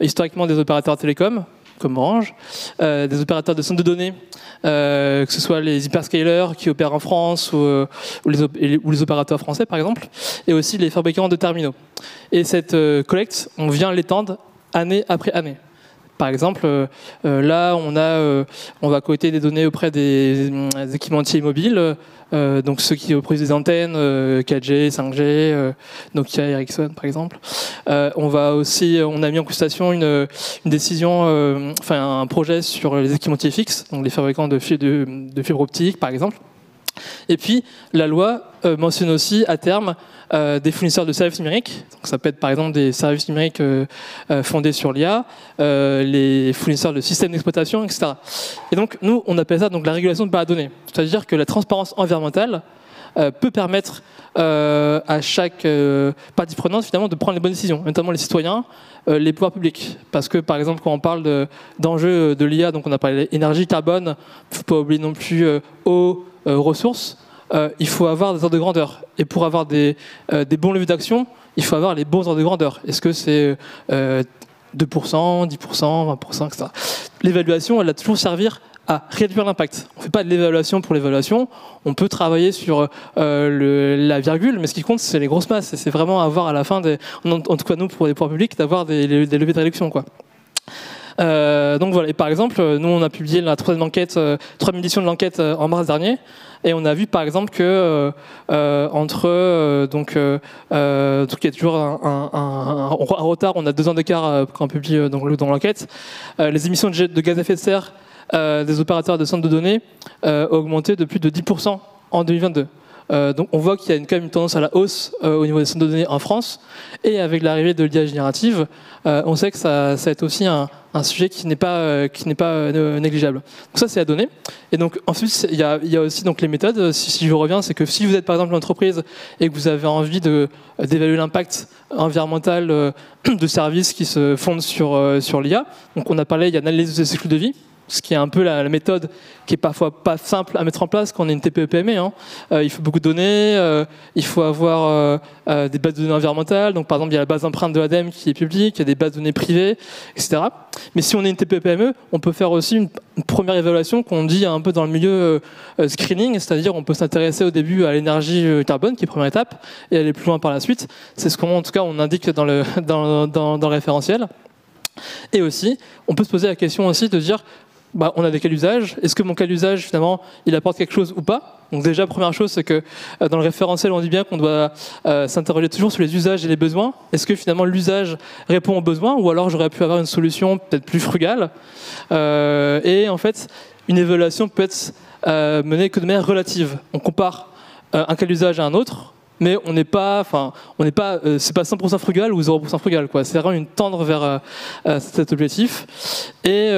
historiquement des opérateurs télécoms, comme Orange, des opérateurs de centres de données, que ce soit les hyperscalers qui opèrent en France ou les opérateurs français par exemple, et aussi les fabricants de terminaux. Et cette collecte, on vient l'étendre année après année. Par exemple, là, on va collecter des données auprès des équipementiers mobiles, donc ceux qui produisent des antennes 4G, 5G, Nokia, Ericsson par exemple. On a mis en consultation une décision, un projet sur les équipementiers fixes, donc les fabricants de fibres optiques par exemple. Et puis, la loi mentionne aussi à terme des fournisseurs de services numériques. Donc, ça peut être par exemple des services numériques fondés sur l'IA, les fournisseurs de systèmes d'exploitation, etc. Et donc, nous, on appelle ça donc, la régulation par la donnée. C'est-à-dire que la transparence environnementale peut permettre à chaque partie prenante finalement de prendre les bonnes décisions, notamment les citoyens, les pouvoirs publics. Parce que par exemple, quand on parle d'enjeux de l'IA, donc on a parlé d'énergie, carbone, il ne faut pas oublier non plus eau, ressources, il faut avoir des ordres de grandeur. Et pour avoir des bons leviers d'action, il faut avoir les bons ordres de grandeur. Est-ce que c'est 2%, 10%, 20%, etc. L'évaluation, elle va toujours servir à réduire l'impact. On ne fait pas de l'évaluation pour l'évaluation, on peut travailler sur la virgule, mais ce qui compte, c'est les grosses masses. C'est vraiment avoir à la fin, en tout cas nous, pour les pouvoirs publics, d'avoir des leviers de réduction, quoi. Donc voilà, et par exemple, nous on a publié la troisième édition de l'enquête en mars dernier, et on a vu par exemple que il y a toujours un retard, on a 2 ans d'écart quand on publie dans l'enquête, les émissions de gaz à effet de serre des opérateurs de centres de données ont augmenté de plus de 10% en 2022. Donc on voit qu'il y a quand même une tendance à la hausse au niveau des centres de données en France, et avec l'arrivée de l'IA générative, on sait que ça va être aussi un sujet qui n'est pas négligeable. Donc ça, c'est la donnée. Et donc ensuite, il y a aussi donc les méthodes. Si je reviens, c'est que si vous êtes par exemple une entreprise et que vous avez envie d'évaluer l'impact environnemental de services qui se fondent sur l'IA, donc on a parlé, il y a l'analyse de cycle de vie, ce qui est un peu la méthode qui est parfois pas simple à mettre en place quand on est une TPE-PME. Il faut beaucoup de données, il faut avoir des bases de données environnementales. Donc par exemple, il y a la base d'empreinte de l'ADEME qui est publique, il y a des bases de données privées, etc. Mais si on est une TPE-PME, on peut faire aussi une première évaluation qu'on dit un peu dans le milieu screening, c'est-à-dire on peut s'intéresser au début à l'énergie carbone, qui est la première étape, et aller plus loin par la suite. C'est ce qu'on, en tout cas, on indique dans le référentiel. Et aussi, on peut se poser la question aussi de dire, on a des cas d'usage. Est-ce que mon cas d'usage, finalement, il apporte quelque chose ou pas? Donc déjà, première chose, c'est que dans le référentiel, on dit bien qu'on doit s'interroger toujours sur les usages et les besoins. Est-ce que finalement l'usage répond aux besoins, ou alors j'aurais pu avoir une solution peut-être plus frugale? Et en fait, une évaluation peut être menée que de manière relative. On compare un cas d'usage à un autre, mais on n'est pas, c'est pas 100% frugal ou 0% frugal, quoi. C'est vraiment une tendre vers cet objectif. Et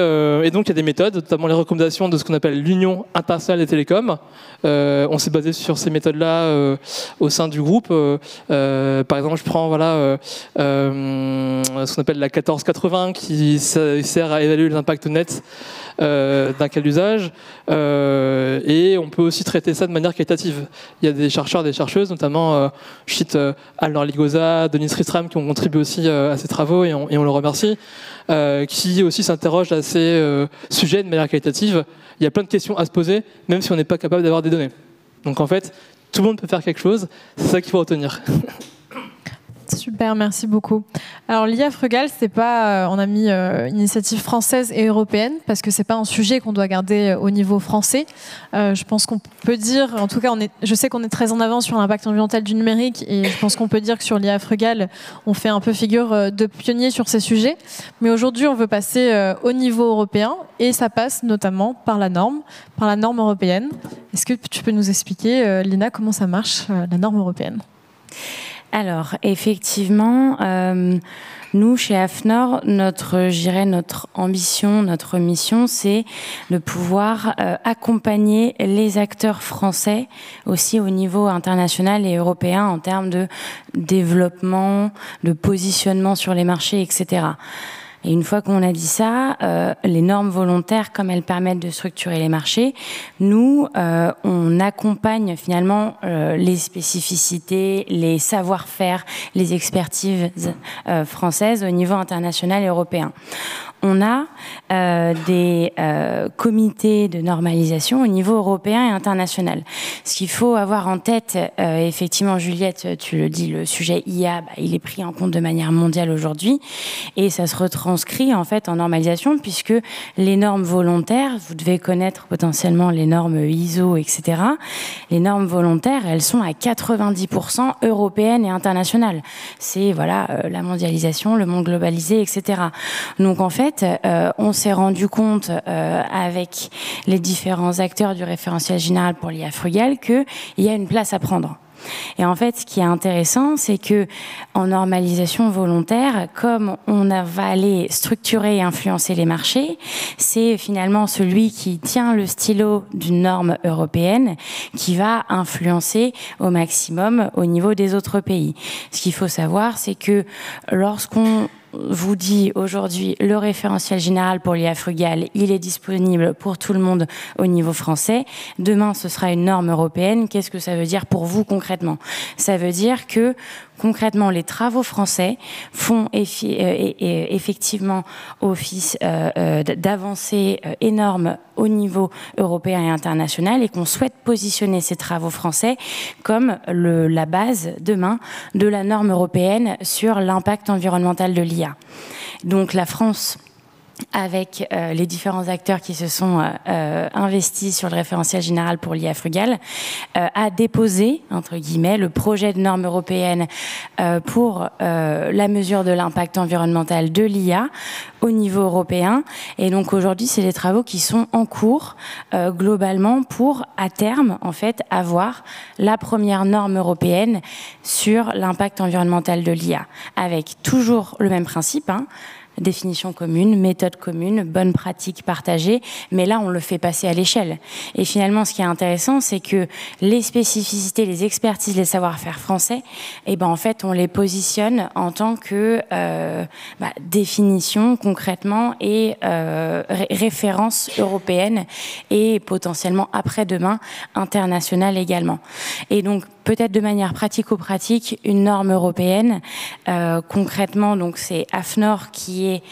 donc il y a des méthodes, notamment les recommandations de ce qu'on appelle l'Union internationale des télécoms. On s'est basé sur ces méthodes-là au sein du groupe. Par exemple, je prends ce qu'on appelle la 1480 qui sert à évaluer les impacts nets d'un cas d'usage. Et on peut aussi traiter ça de manière qualitative. Il y a des chercheurs, des chercheuses, notamment je cite Alnor Ligoza, Denis Ristram qui ont contribué aussi à ces travaux et on le remercie, qui aussi s'interrogent à ces sujets de manière qualitative. Il y a plein de questions à se poser, même si on n'est pas capable d'avoir des données. Donc en fait, tout le monde peut faire quelque chose, c'est ça qu'il faut retenir. Super, merci beaucoup. Alors l'IA frugale, c'est pas, on a mis initiative française et européenne parce que c'est pas un sujet qu'on doit garder au niveau français. Je pense qu'on peut dire, en tout cas, je sais qu'on est très en avant sur l'impact environnemental du numérique et je pense qu'on peut dire que sur l'IA frugale, on fait un peu figure de pionnier sur ces sujets. Mais aujourd'hui, on veut passer au niveau européen et ça passe notamment par la norme européenne. Est-ce que tu peux nous expliquer, Lina, comment ça marche, la norme européenne ? Alors, effectivement, nous, chez AFNOR, notre ambition, notre mission, c'est de pouvoir accompagner les acteurs français aussi au niveau international et européen en termes de développement, de positionnement sur les marchés, etc. Et une fois qu'on a dit ça, les normes volontaires, comme elles permettent de structurer les marchés, nous, on accompagne finalement les spécificités, les savoir-faire, les expertises françaises au niveau international et européen. On a des comités de normalisation au niveau européen et international. Ce qu'il faut avoir en tête, effectivement, Juliette, tu le dis, le sujet IA, il est pris en compte de manière mondiale aujourd'hui, et ça se retranscrit en fait en normalisation, puisque les normes volontaires, vous devez connaître potentiellement les normes ISO, etc. Les normes volontaires, elles sont à 90% européennes et internationales. C'est la mondialisation, le monde globalisé, etc. Donc en fait, on s'est rendu compte avec les différents acteurs du référentiel général pour l'IA frugale qu'il y a une place à prendre. Et en fait, ce qui est intéressant, c'est que en normalisation volontaire, comme va aller structurer et influencer les marchés, c'est finalement celui qui tient le stylo d'une norme européenne qui va influencer au maximum au niveau des autres pays. Ce qu'il faut savoir, c'est que lorsqu'on vous dit aujourd'hui le référentiel général pour l'IA frugale, il est disponible pour tout le monde au niveau français. Demain, ce sera une norme européenne. Qu'est-ce que ça veut dire pour vous concrètement ? Ça veut dire que concrètement, les travaux français font effectivement office d'avancées énormes au niveau européen et international et qu'on souhaite positionner ces travaux français comme la base demain de la norme européenne sur l'impact environnemental de l'IA. Donc la France, avec les différents acteurs qui se sont investis sur le référentiel général pour l'IA frugale, a déposé, entre guillemets, le projet de norme européenne pour la mesure de l'impact environnemental de l'IA au niveau européen. Et donc aujourd'hui, c'est des travaux qui sont en cours globalement pour, à terme, en fait, avoir la première norme européenne sur l'impact environnemental de l'IA, avec toujours le même principe, définition commune, méthode commune, bonnes pratiques partagées, mais là on le fait passer à l'échelle. Et finalement, ce qui est intéressant, c'est que les spécificités, les expertises, les savoir-faire français, en fait, on les positionne en tant que définition concrètement et référence européenne et potentiellement après-demain internationale également. Et donc peut-être de manière pratico-pratique, une norme européenne. Concrètement, donc c'est AFNOR qui est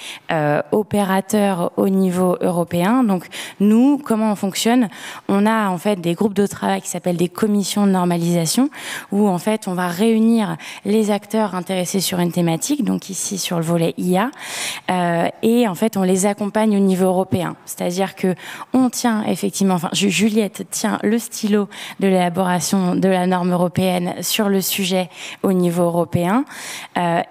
opérateur au niveau européen. Donc nous, comment on fonctionne ? On a en fait des groupes de travail qui s'appellent des commissions de normalisation, où en fait on va réunir les acteurs intéressés sur une thématique, donc ici sur le volet IA, et en fait on les accompagne au niveau européen. C'est-à-dire que on tient effectivement, Juliette tient le stylo de l'élaboration de la norme européenne sur le sujet au niveau européen,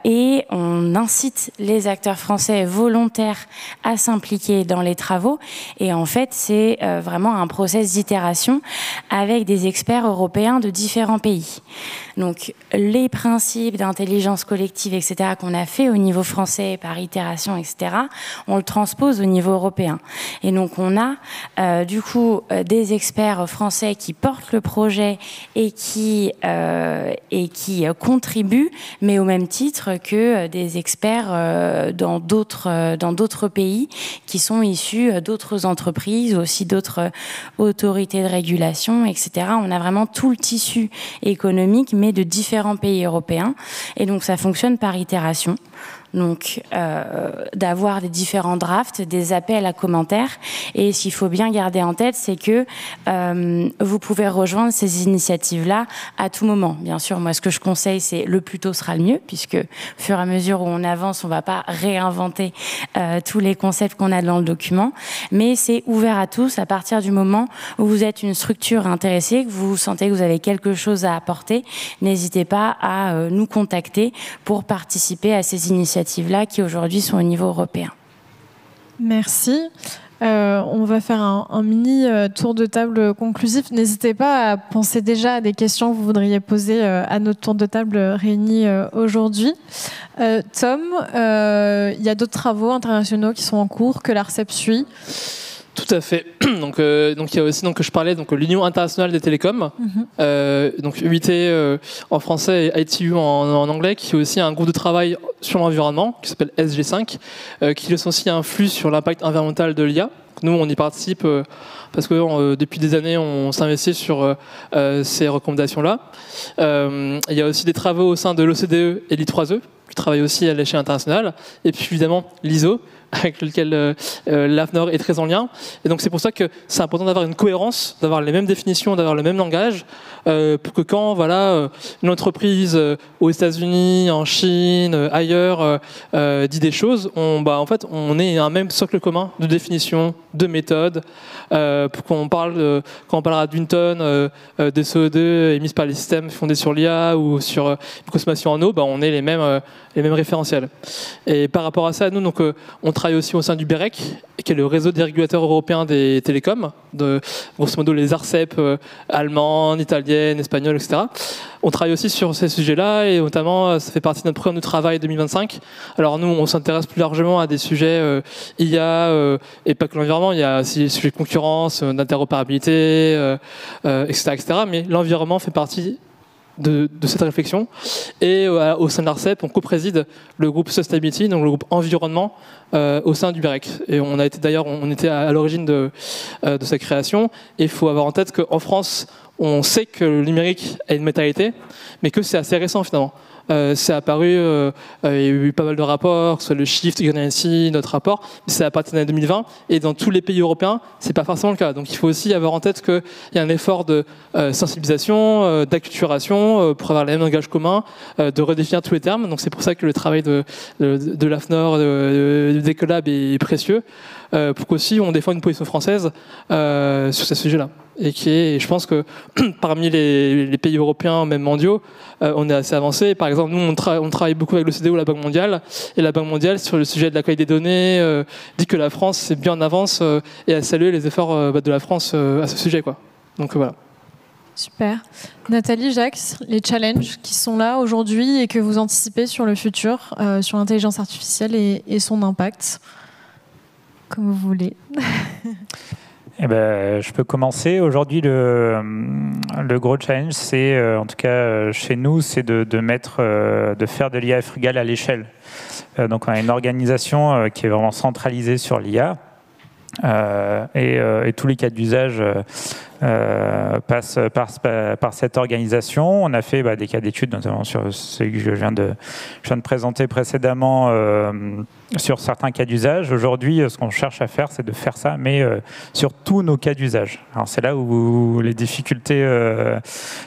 et on incite les acteurs français français volontaires à s'impliquer dans les travaux. Et en fait, c'est vraiment un process d'itération avec des experts européens de différents pays. Donc, les principes d'intelligence collective, etc., qu'on a fait au niveau français par itération, etc., on le transpose au niveau européen. Et donc, on a du coup des experts français qui portent le projet et qui contribuent, mais au même titre que des experts dans d'autres pays qui sont issus d'autres entreprises, aussi d'autres autorités de régulation, etc. On a vraiment tout le tissu économique, mais de différents pays européens. Et donc, ça fonctionne par itération. Donc, d'avoir des différents drafts, des appels à commentaires. Et ce qu'il faut bien garder en tête, c'est que vous pouvez rejoindre ces initiatives-là à tout moment. Bien sûr, moi, ce que je conseille, c'est le plus tôt sera le mieux, puisque au fur et à mesure où on avance, on ne va pas réinventer tous les concepts qu'on a dans le document. Mais c'est ouvert à tous à partir du moment où vous êtes une structure intéressée, que vous sentez que vous avez quelque chose à apporter. N'hésitez pas à nous contacter pour participer à ces initiatives là qui aujourd'hui sont au niveau européen. Merci. On va faire un mini tour de table conclusif. N'hésitez pas à penser déjà à des questions que vous voudriez poser à notre tour de table réunis aujourd'hui. Tom, il y a d'autres travaux internationaux qui sont en cours, que l'ARCEP suit. Tout à fait. Donc il y a aussi, je parlais, l'Union internationale des télécoms, donc UIT en français et ITU en anglais, qui est aussi un groupe de travail sur l'environnement qui s'appelle SG5, qui aussi influe sur l'impact environnemental de l'IA. Nous, on y participe parce que depuis des années, on s'investit sur ces recommandations-là. Il y a aussi des travaux au sein de l'OCDE et l'I3E, qui travaillent aussi à l'échelle internationale, et puis évidemment l'ISO, avec lequel l'AFNOR est très en lien. Et donc c'est pour ça que c'est important d'avoir une cohérence, d'avoir les mêmes définitions, d'avoir le même langage, pour que quand une entreprise aux États-Unis, en Chine, ailleurs dit des choses, on ait un même socle commun de définition, de méthode, pour qu'on parle, quand on parlera d'une tonne de CO2 émise par les systèmes fondés sur l'IA ou sur une consommation en eau, on ait les mêmes référentiels. Et par rapport à ça, nous, on travaille aussi au sein du BEREC, qui est le réseau des régulateurs européens des télécoms, grosso modo les ARCEP allemandes, italiennes, espagnoles, etc. On travaille aussi sur ces sujets-là, et notamment, ça fait partie de notre programme de travail 2025. Alors nous, on s'intéresse plus largement à des sujets IA, et pas que l'environnement, il y a aussi des sujets de concurrence, d'interopérabilité, etc., etc. Mais l'environnement fait partie de cette réflexion. Et au sein de l'ARCEP, on co-préside le groupe Sustainability, donc le groupe environnement, au sein du BEREC. Et on était à l'origine de sa création. Et il faut avoir en tête qu'en France, on sait que le numérique a une métallité, mais que c'est assez récent finalement. C'est apparu, il y a eu pas mal de rapports, soit le Shift, Green notre rapport, mais c'est à partir de l'année 2020, et dans tous les pays européens, c'est pas forcément le cas. Donc il faut aussi avoir en tête qu'il y a un effort de sensibilisation, d'acculturation, pour avoir les mêmes langages communs, de redéfinir tous les termes. Donc c'est pour ça que le travail de l'AFNOR, d'Ecolab est précieux, pour qu'aussi on défende une position française sur ces sujets-là. Et je pense que parmi les pays européens, même mondiaux, on est assez avancé. Par exemple, nous, on travaille beaucoup avec l'OCDE ou la Banque mondiale, et la Banque mondiale, sur le sujet de la qualité des données, dit que la France est bien en avance, et a salué les efforts de la France à ce sujet, quoi. Donc voilà. Super. Nathalie, Jacques, les challenges qui sont là aujourd'hui et que vous anticipez sur le futur, sur l'intelligence artificielle et son impact, comme vous voulez. Je peux commencer. Aujourd'hui, le gros challenge, c'est, en tout cas chez nous, c'est de faire de l'IA frugale à l'échelle. Donc, on a une organisation qui est vraiment centralisée sur l'IA. Et tous les cas d'usage passent par cette organisation. On a fait des cas d'études, notamment sur ce que je viens de présenter précédemment, sur certains cas d'usage. Aujourd'hui, ce qu'on cherche à faire, c'est de faire ça, mais sur tous nos cas d'usage. Alors c'est là où les difficultés,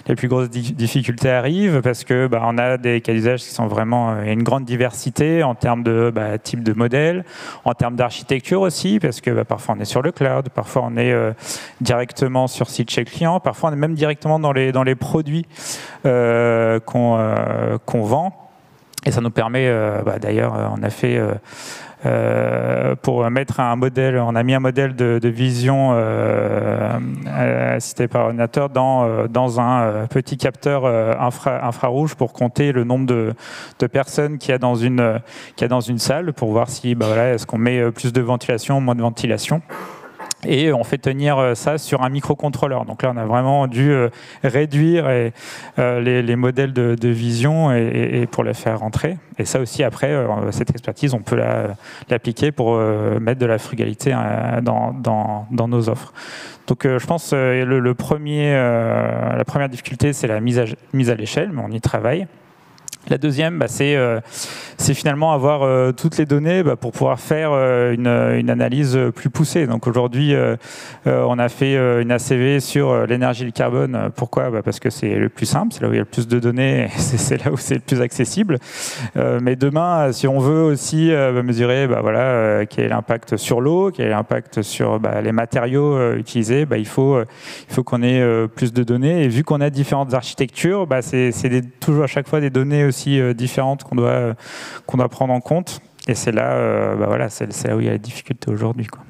les plus grosses difficultés arrivent, parce que on a des cas d'usage qui sont vraiment, il y a une grande diversité en termes de type de modèle, en termes d'architecture aussi, parce que parfois on est sur le cloud, parfois on est directement sur site chez le client, parfois on est même directement dans les produits qu'on vend. Et ça nous permet, d'ailleurs, on a fait... pour mettre un modèle, on a mis un modèle de vision assisté par ordinateur dans un petit capteur infrarouge pour compter le nombre de personnes qu'il y a dans une salle, pour voir si est-ce qu'on met plus de ventilation, moins de ventilation. Et on fait tenir ça sur un microcontrôleur. Donc là, on a vraiment dû réduire les modèles de vision et pour les faire rentrer. Et ça aussi, après, cette expertise, on peut l'appliquer pour mettre de la frugalité dans nos offres. Donc je pense que la première difficulté, c'est la mise à l'échelle, mais on y travaille. La deuxième, c'est finalement avoir toutes les données pour pouvoir faire une analyse plus poussée. Donc aujourd'hui, on a fait une ACV sur l'énergie et le carbone. Pourquoi ? Parce que c'est le plus simple, c'est là où il y a le plus de données, et c'est là où c'est le plus accessible. Mais demain, si on veut aussi mesurer quel est l'impact sur l'eau, quel est l'impact sur les matériaux utilisés, il faut qu'on ait plus de données. Et vu qu'on a différentes architectures, c'est toujours à chaque fois des données aussi différentes qu'on doit prendre en compte. Et c'est là, c'est là où il y a la difficulté aujourd'hui, quoi.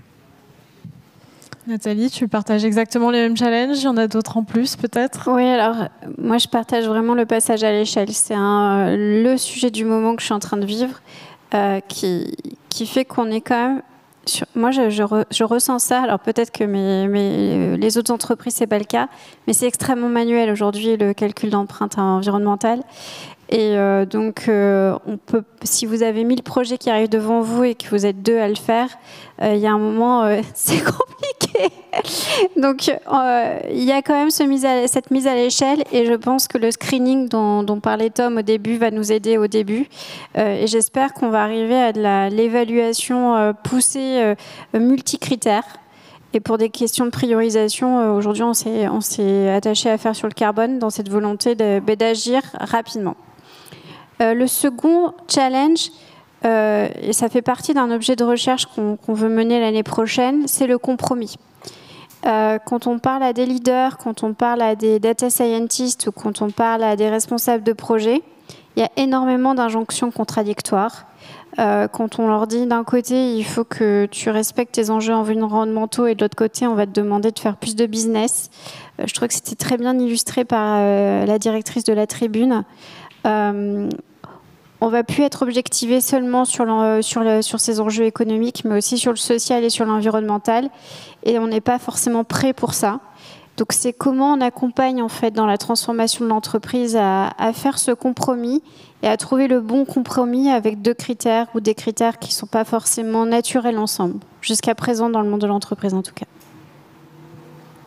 Nathalie, tu partages exactement les mêmes challenges? Il y en a d'autres en plus, peut-être? Oui, alors moi je partage vraiment le passage à l'échelle. C'est le sujet du moment que je suis en train de vivre qui fait qu'on est quand même... Moi, je ressens ça. Alors peut-être que les autres entreprises, c'est pas le cas, mais c'est extrêmement manuel aujourd'hui, le calcul d'empreinte environnementale. Et donc, on peut, si vous avez 1000 projets qui arrivent devant vous et que vous êtes 2 à le faire, il y a un moment, c'est compliqué. Donc, il y a quand même cette mise à l'échelle, et je pense que le screening dont parlait Tom au début va nous aider au début. Et j'espère qu'on va arriver à de l'évaluation poussée multicritères. Et pour des questions de priorisation, aujourd'hui, on s'est attaché à faire sur le carbone dans cette volonté d'agir rapidement. Le second challenge, et ça fait partie d'un objet de recherche qu'on veut mener l'année prochaine, c'est le compromis. Quand on parle à des leaders, quand on parle à des data scientists ou quand on parle à des responsables de projet, il y a énormément d'injonctions contradictoires. Quand on leur dit d'un côté, il faut que tu respectes tes enjeux environnementaux, et de l'autre côté, on va te demander de faire plus de business. Je trouve que c'était très bien illustré par la directrice de la tribune. On ne va plus être objectivé seulement sur ces enjeux économiques, mais aussi sur le social et sur l'environnemental. Et on n'est pas forcément prêt pour ça. Donc c'est comment on accompagne en fait dans la transformation de l'entreprise à faire ce compromis et à trouver le bon compromis avec 2 critères ou des critères qui ne sont pas forcément naturels ensemble, jusqu'à présent dans le monde de l'entreprise en tout cas.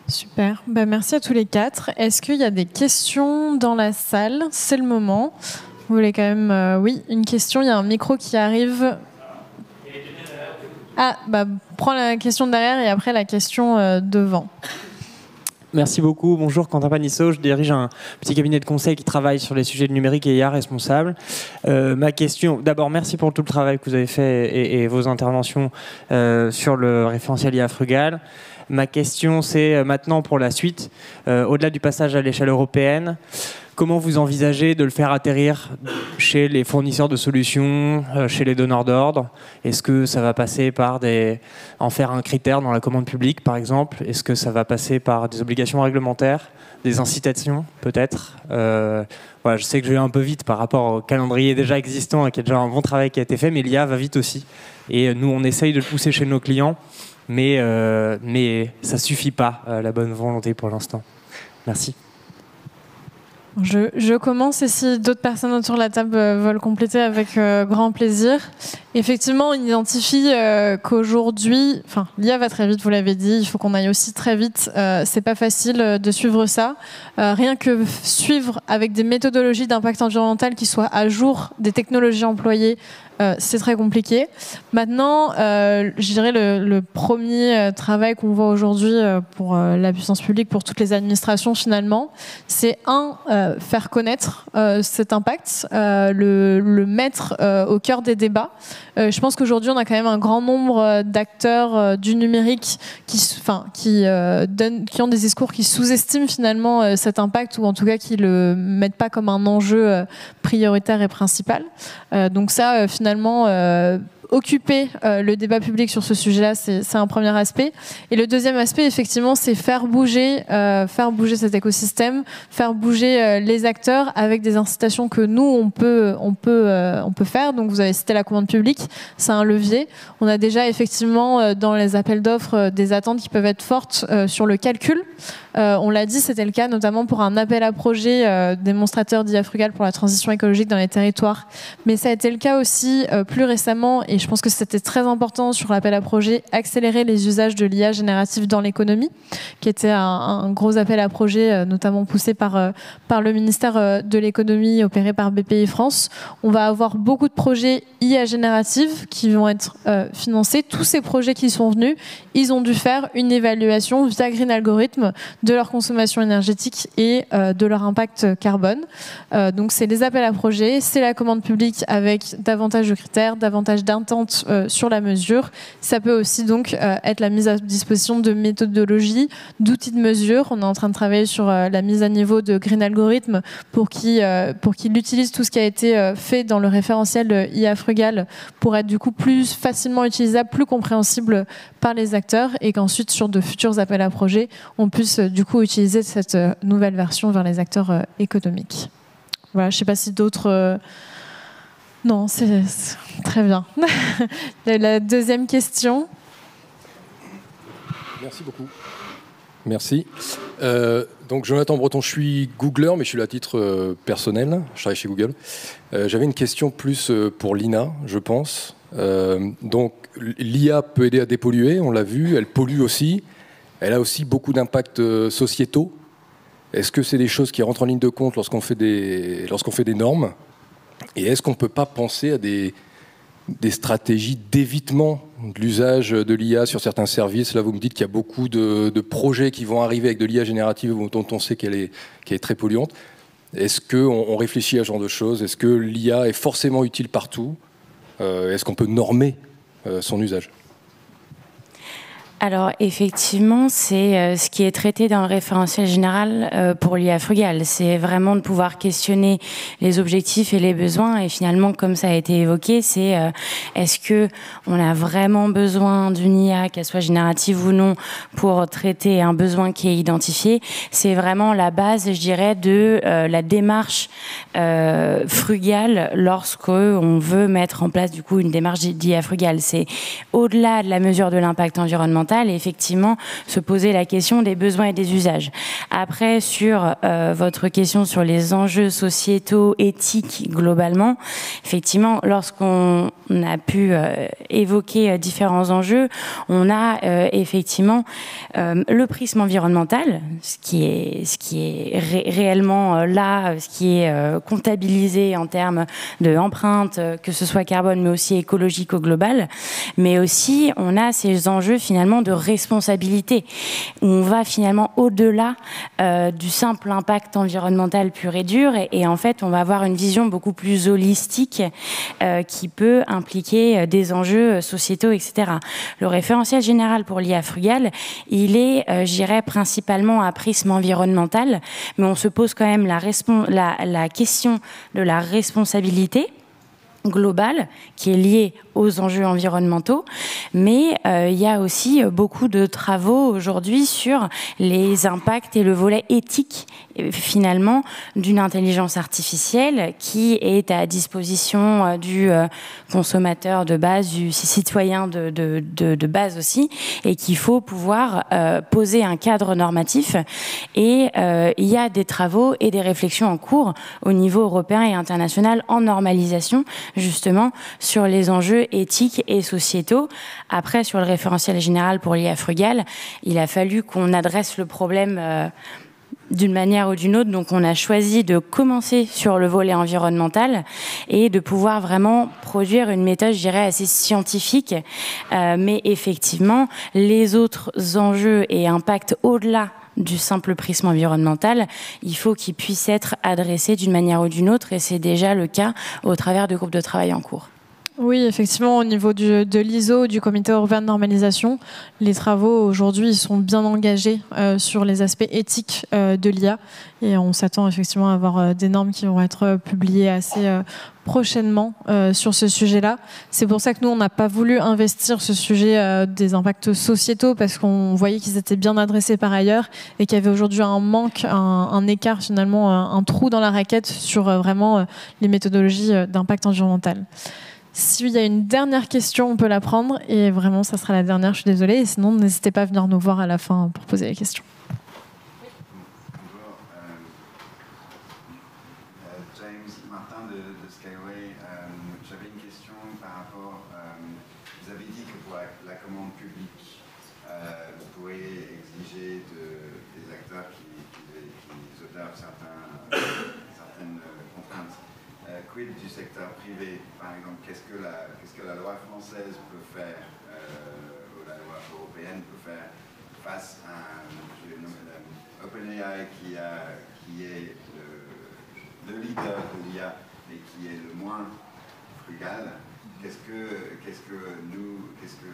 Super, merci à tous les 4. Est-ce qu'il y a des questions dans la salle? C'est le moment. Vous voulez quand même... oui, une question, il y a un micro qui arrive. Ah, prends la question derrière et après la question devant. Merci beaucoup. Bonjour, Quentin Panisso. Je dirige un petit cabinet de conseil qui travaille sur les sujets de numérique et IA responsable. Ma question, d'abord, merci pour tout le travail que vous avez fait et vos interventions sur le référentiel IA frugal. Ma question, c'est maintenant pour la suite, au-delà du passage à l'échelle européenne, comment vous envisagez de le faire atterrir chez les fournisseurs de solutions, chez les donneurs d'ordre? Est-ce que ça va passer par en faire un critère dans la commande publique, par exemple? Est-ce que ça va passer par des obligations réglementaires, des incitations, peut-être? Voilà, je sais que je vais un peu vite par rapport au calendrier déjà existant et qu'il y a déjà un bon travail qui a été fait, mais l'IA va vite aussi. Et nous, on essaye de le pousser chez nos clients, mais ça ne suffit pas, la bonne volonté pour l'instant. Merci. Je commence, et si d'autres personnes autour de la table veulent compléter, avec grand plaisir. Effectivement, on identifie qu'aujourd'hui, l'IA va très vite, vous l'avez dit, il faut qu'on aille aussi très vite. C'est pas facile de suivre ça. Rien que suivre avec des méthodologies d'impact environnemental qui soient à jour des technologies employées, c'est très compliqué. Maintenant, je dirais le premier travail qu'on voit aujourd'hui pour la puissance publique, pour toutes les administrations finalement, c'est faire connaître cet impact, le mettre au cœur des débats. Je pense qu'aujourd'hui, on a quand même un grand nombre d'acteurs du numérique qui ont des discours qui sous-estiment finalement cet impact, ou en tout cas qui le mettent pas comme un enjeu prioritaire et principal. Donc ça, finalement, occuper le débat public sur ce sujet-là, c'est un premier aspect. Et le deuxième aspect, effectivement, c'est faire bouger cet écosystème, faire bouger les acteurs avec des incitations que nous, on peut faire. Donc, vous avez cité la commande publique, c'est un levier. On a déjà, effectivement, dans les appels d'offres, des attentes qui peuvent être fortes sur le calcul. On l'a dit, c'était le cas notamment pour un appel à projet démonstrateur d'IA Frugal pour la transition écologique dans les territoires. Mais ça a été le cas aussi plus récemment, et je pense que c'était très important sur l'appel à projet, accélérer les usages de l'IA générative dans l'économie, qui était un gros appel à projet, notamment poussé par le ministère de l'économie, opéré par BPI France. On va avoir beaucoup de projets IA générative qui vont être financés. Tous ces projets qui sont venus, ils ont dû faire une évaluation via Green Algorithm de leur consommation énergétique et de leur impact carbone. Donc c'est les appels à projets, c'est la commande publique avec davantage de critères, davantage d'intentes sur la mesure. Ça peut aussi donc être la mise à disposition de méthodologies, d'outils de mesure. On est en train de travailler sur la mise à niveau de Green Algorithm pour qu'il utilise tout ce qui a été fait dans le référentiel IA Frugal pour être du coup plus facilement utilisable, plus compréhensible par les acteurs, et qu'ensuite sur de futurs appels à projets, on puisse du coup utiliser cette nouvelle version vers les acteurs économiques. Voilà, je ne sais pas si d'autres... Non, c'est très bien. La deuxième question. Merci beaucoup. Merci. Donc Jonathan Breton, je suis Googler, mais je suis là à titre personnel. Je travaille chez Google. J'avais une question plus pour Lina, je pense. Donc l'IA peut aider à dépolluer, on l'a vu, elle pollue aussi. Elle a aussi beaucoup d'impacts sociétaux. Est-ce que c'est des choses qui rentrent en ligne de compte lorsqu'on fait des normes ? Et est-ce qu'on ne peut pas penser à des stratégies d'évitement de l'usage de l'IA sur certains services ? Là, vous me dites qu'il y a beaucoup de projets qui vont arriver avec de l'IA générative dont on sait qu'elle est très polluante. Est-ce qu'on réfléchit à ce genre de choses ? Est-ce que l'IA est forcément utile partout ? Est-ce qu'on peut normer son usage ? Alors effectivement, c'est ce qui est traité dans le référentiel général pour l'IA Frugal. C'est vraiment de pouvoir questionner les objectifs et les besoins. Et finalement, comme ça a été évoqué, c'est est-ce que on a vraiment besoin d'une IA, qu'elle soit générative ou non, pour traiter un besoin qui est identifié. C'est vraiment la base, je dirais, de la démarche frugale lorsqu'on veut mettre en place du coup une démarche d'IA Frugal. C'est au-delà de la mesure de l'impact environnemental, et effectivement se poser la question des besoins et des usages. Après, sur votre question sur les enjeux sociétaux, éthiques globalement, effectivement, lorsqu'on a pu évoquer différents enjeux, on a effectivement le prisme environnemental, ce qui est réellement là, ce qui est comptabilisé en termes d'empreinte, que ce soit carbone mais aussi écologique au global, mais aussi on a ces enjeux finalement de responsabilité, où on va finalement au-delà du simple impact environnemental pur et dur, et en fait on va avoir une vision beaucoup plus holistique qui peut impliquer des enjeux sociétaux, etc. Le référentiel général pour l'IA Frugal, il est, je dirais, principalement à prisme environnemental, mais on se pose quand même la question de la responsabilité globale qui est liée aux enjeux environnementaux, mais il y a aussi beaucoup de travaux aujourd'hui sur les impacts et le volet éthique finalement d'une intelligence artificielle qui est à disposition du consommateur de base, du citoyen de base aussi, et qu'il faut pouvoir poser un cadre normatif. Et il y a des travaux et des réflexions en cours au niveau européen et international en normalisation justement sur les enjeux éthiques et sociétaux. Après, sur le référentiel général pour l'IA Frugal, il a fallu qu'on adresse le problème d'une manière ou d'une autre. Donc on a choisi de commencer sur le volet environnemental et de pouvoir vraiment produire une méthode, je dirais, assez scientifique. Mais effectivement, les autres enjeux et impacts au-delà du simple prisme environnemental. Il faut qu'ils puissent être adressés d'une manière ou d'une autre, et c'est déjà le cas au travers de groupes de travail en cours. Oui, effectivement, au niveau de l'ISO, du Comité européen de normalisation, les travaux aujourd'hui ils sont bien engagés sur les aspects éthiques de l'IA, et on s'attend effectivement à avoir des normes qui vont être publiées assez prochainement sur ce sujet-là. C'est pour ça que nous, on n'a pas voulu investir ce sujet des impacts sociétaux, parce qu'on voyait qu'ils étaient bien adressés par ailleurs et qu'il y avait aujourd'hui un manque, un écart finalement, un trou dans la raquette sur vraiment les méthodologies d'impact environnemental. S'il y a une dernière question, on peut la prendre, et vraiment, ça sera la dernière, je suis désolée, et sinon, n'hésitez pas à venir nous voir à la fin pour poser les questions. James Martin de Skyway, j'avais une question par rapport, vous avez dit que pour la commande publique, vous pourriez exiger des acteurs qui observent certaines contraintes. Quid du secteur privé, par exemple, qu'est-ce que la loi française peut faire, ou la loi européenne peut faire face à OpenAI qui est le leader de l'IA et qui est le moins frugal? Qu'est-ce que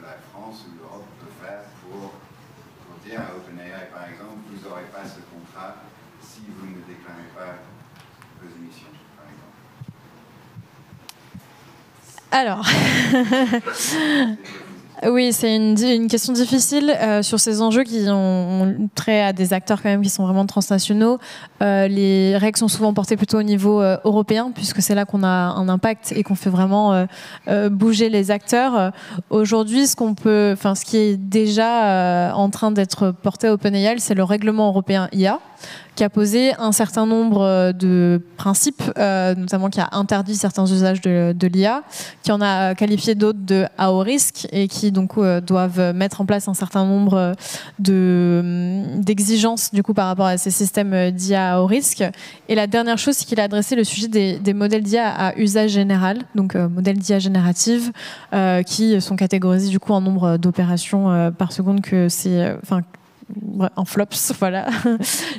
la France ou l'Europe peut faire pour dire à OpenAI, par exemple, vous n'aurez pas ce contrat si vous ne déclarez pas vos émissions, par exemple? Alors, oui, c'est une question difficile sur ces enjeux qui ont trait à des acteurs quand même qui sont vraiment transnationaux. Les règles sont souvent portées plutôt au niveau européen, puisque c'est là qu'on a un impact et qu'on fait vraiment bouger les acteurs. Aujourd'hui, ce qui est déjà en train d'être porté à OpenAI, c'est le règlement européen IA, qui a posé un certain nombre de principes, notamment qui a interdit certains usages de l'IA, qui en a qualifié d'autres de à haut risque, et qui donc doivent mettre en place un certain nombre d'exigences du coup par rapport à ces systèmes d'IA à haut risque. Et la dernière chose, c'est qu'il a adressé le sujet des modèles d'IA à usage général, donc modèles d'IA générative, qui sont catégorisés du coup en nombre d'opérations par seconde, que c'est en flops, voilà.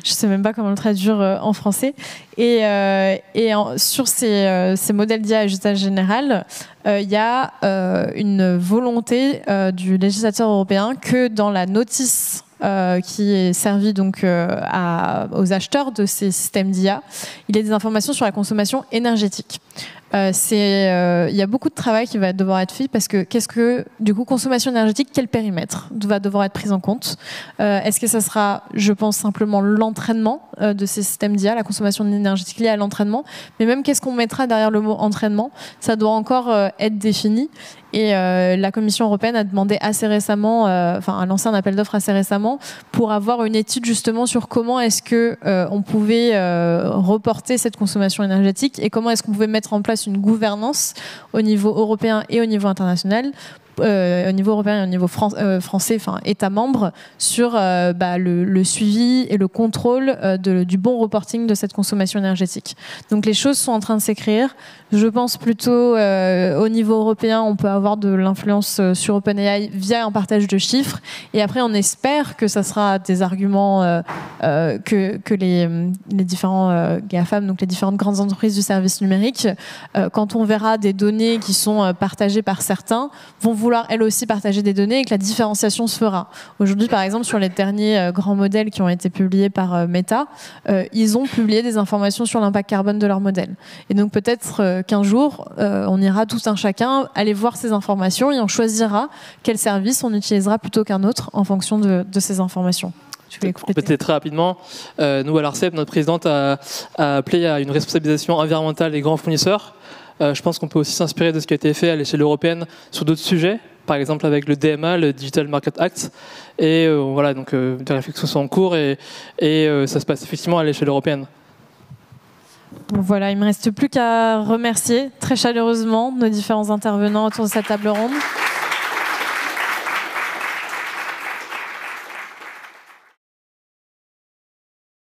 Je sais même pas comment le traduire en français. Sur ces modèles d'IA à usage général, il y a une volonté du législateur européen que dans la notice qui est servie donc aux acheteurs de ces systèmes d'IA, il y a des informations sur la consommation énergétique. Il y a beaucoup de travail qui va devoir être fait, parce que du coup, consommation énergétique, quel périmètre va devoir être pris en compte? Est-ce que ça sera, je pense, simplement l'entraînement de ces systèmes d'IA, la consommation énergétique liée à l'entraînement? Mais même, qu'est-ce qu'on mettra derrière le mot entraînement? Ça doit encore être défini. Et la Commission européenne a demandé assez récemment, a lancé un appel d'offres assez récemment pour avoir une étude justement sur comment est-ce que on pouvait reporter cette consommation énergétique, et comment est-ce qu'on pouvait mettre en place une gouvernance au niveau européen et au niveau international, au niveau européen et au niveau français, enfin États membres, sur le suivi et le contrôle du bon reporting de cette consommation énergétique. Donc les choses sont en train de s'écrire. Je pense plutôt au niveau européen, on peut avoir de l'influence sur OpenAI via un partage de chiffres, et après on espère que ça sera des arguments que les différents GAFAM, donc les différentes grandes entreprises du service numérique, quand on verra des données qui sont partagées par certains, vont vouloir elles aussi partager des données, et que la différenciation se fera. Aujourd'hui, par exemple, sur les derniers grands modèles qui ont été publiés par Meta, ils ont publié des informations sur l'impact carbone de leur modèle. Et donc peut-être qu'un jour, on ira tout un chacun aller voir ces informations, et on choisira quel service on utilisera plutôt qu'un autre en fonction de ces informations. Peut-être très rapidement, nous à l'ARCEP, notre présidente a appelé à une responsabilisation environnementale des grands fournisseurs. Je pense qu'on peut aussi s'inspirer de ce qui a été fait à l'échelle européenne sur d'autres sujets, par exemple avec le DMA, le Digital Market Act. Et voilà, donc des réflexions sont en cours, et ça se passe effectivement à l'échelle européenne. Voilà, il ne me reste plus qu'à remercier très chaleureusement nos différents intervenants autour de cette table ronde.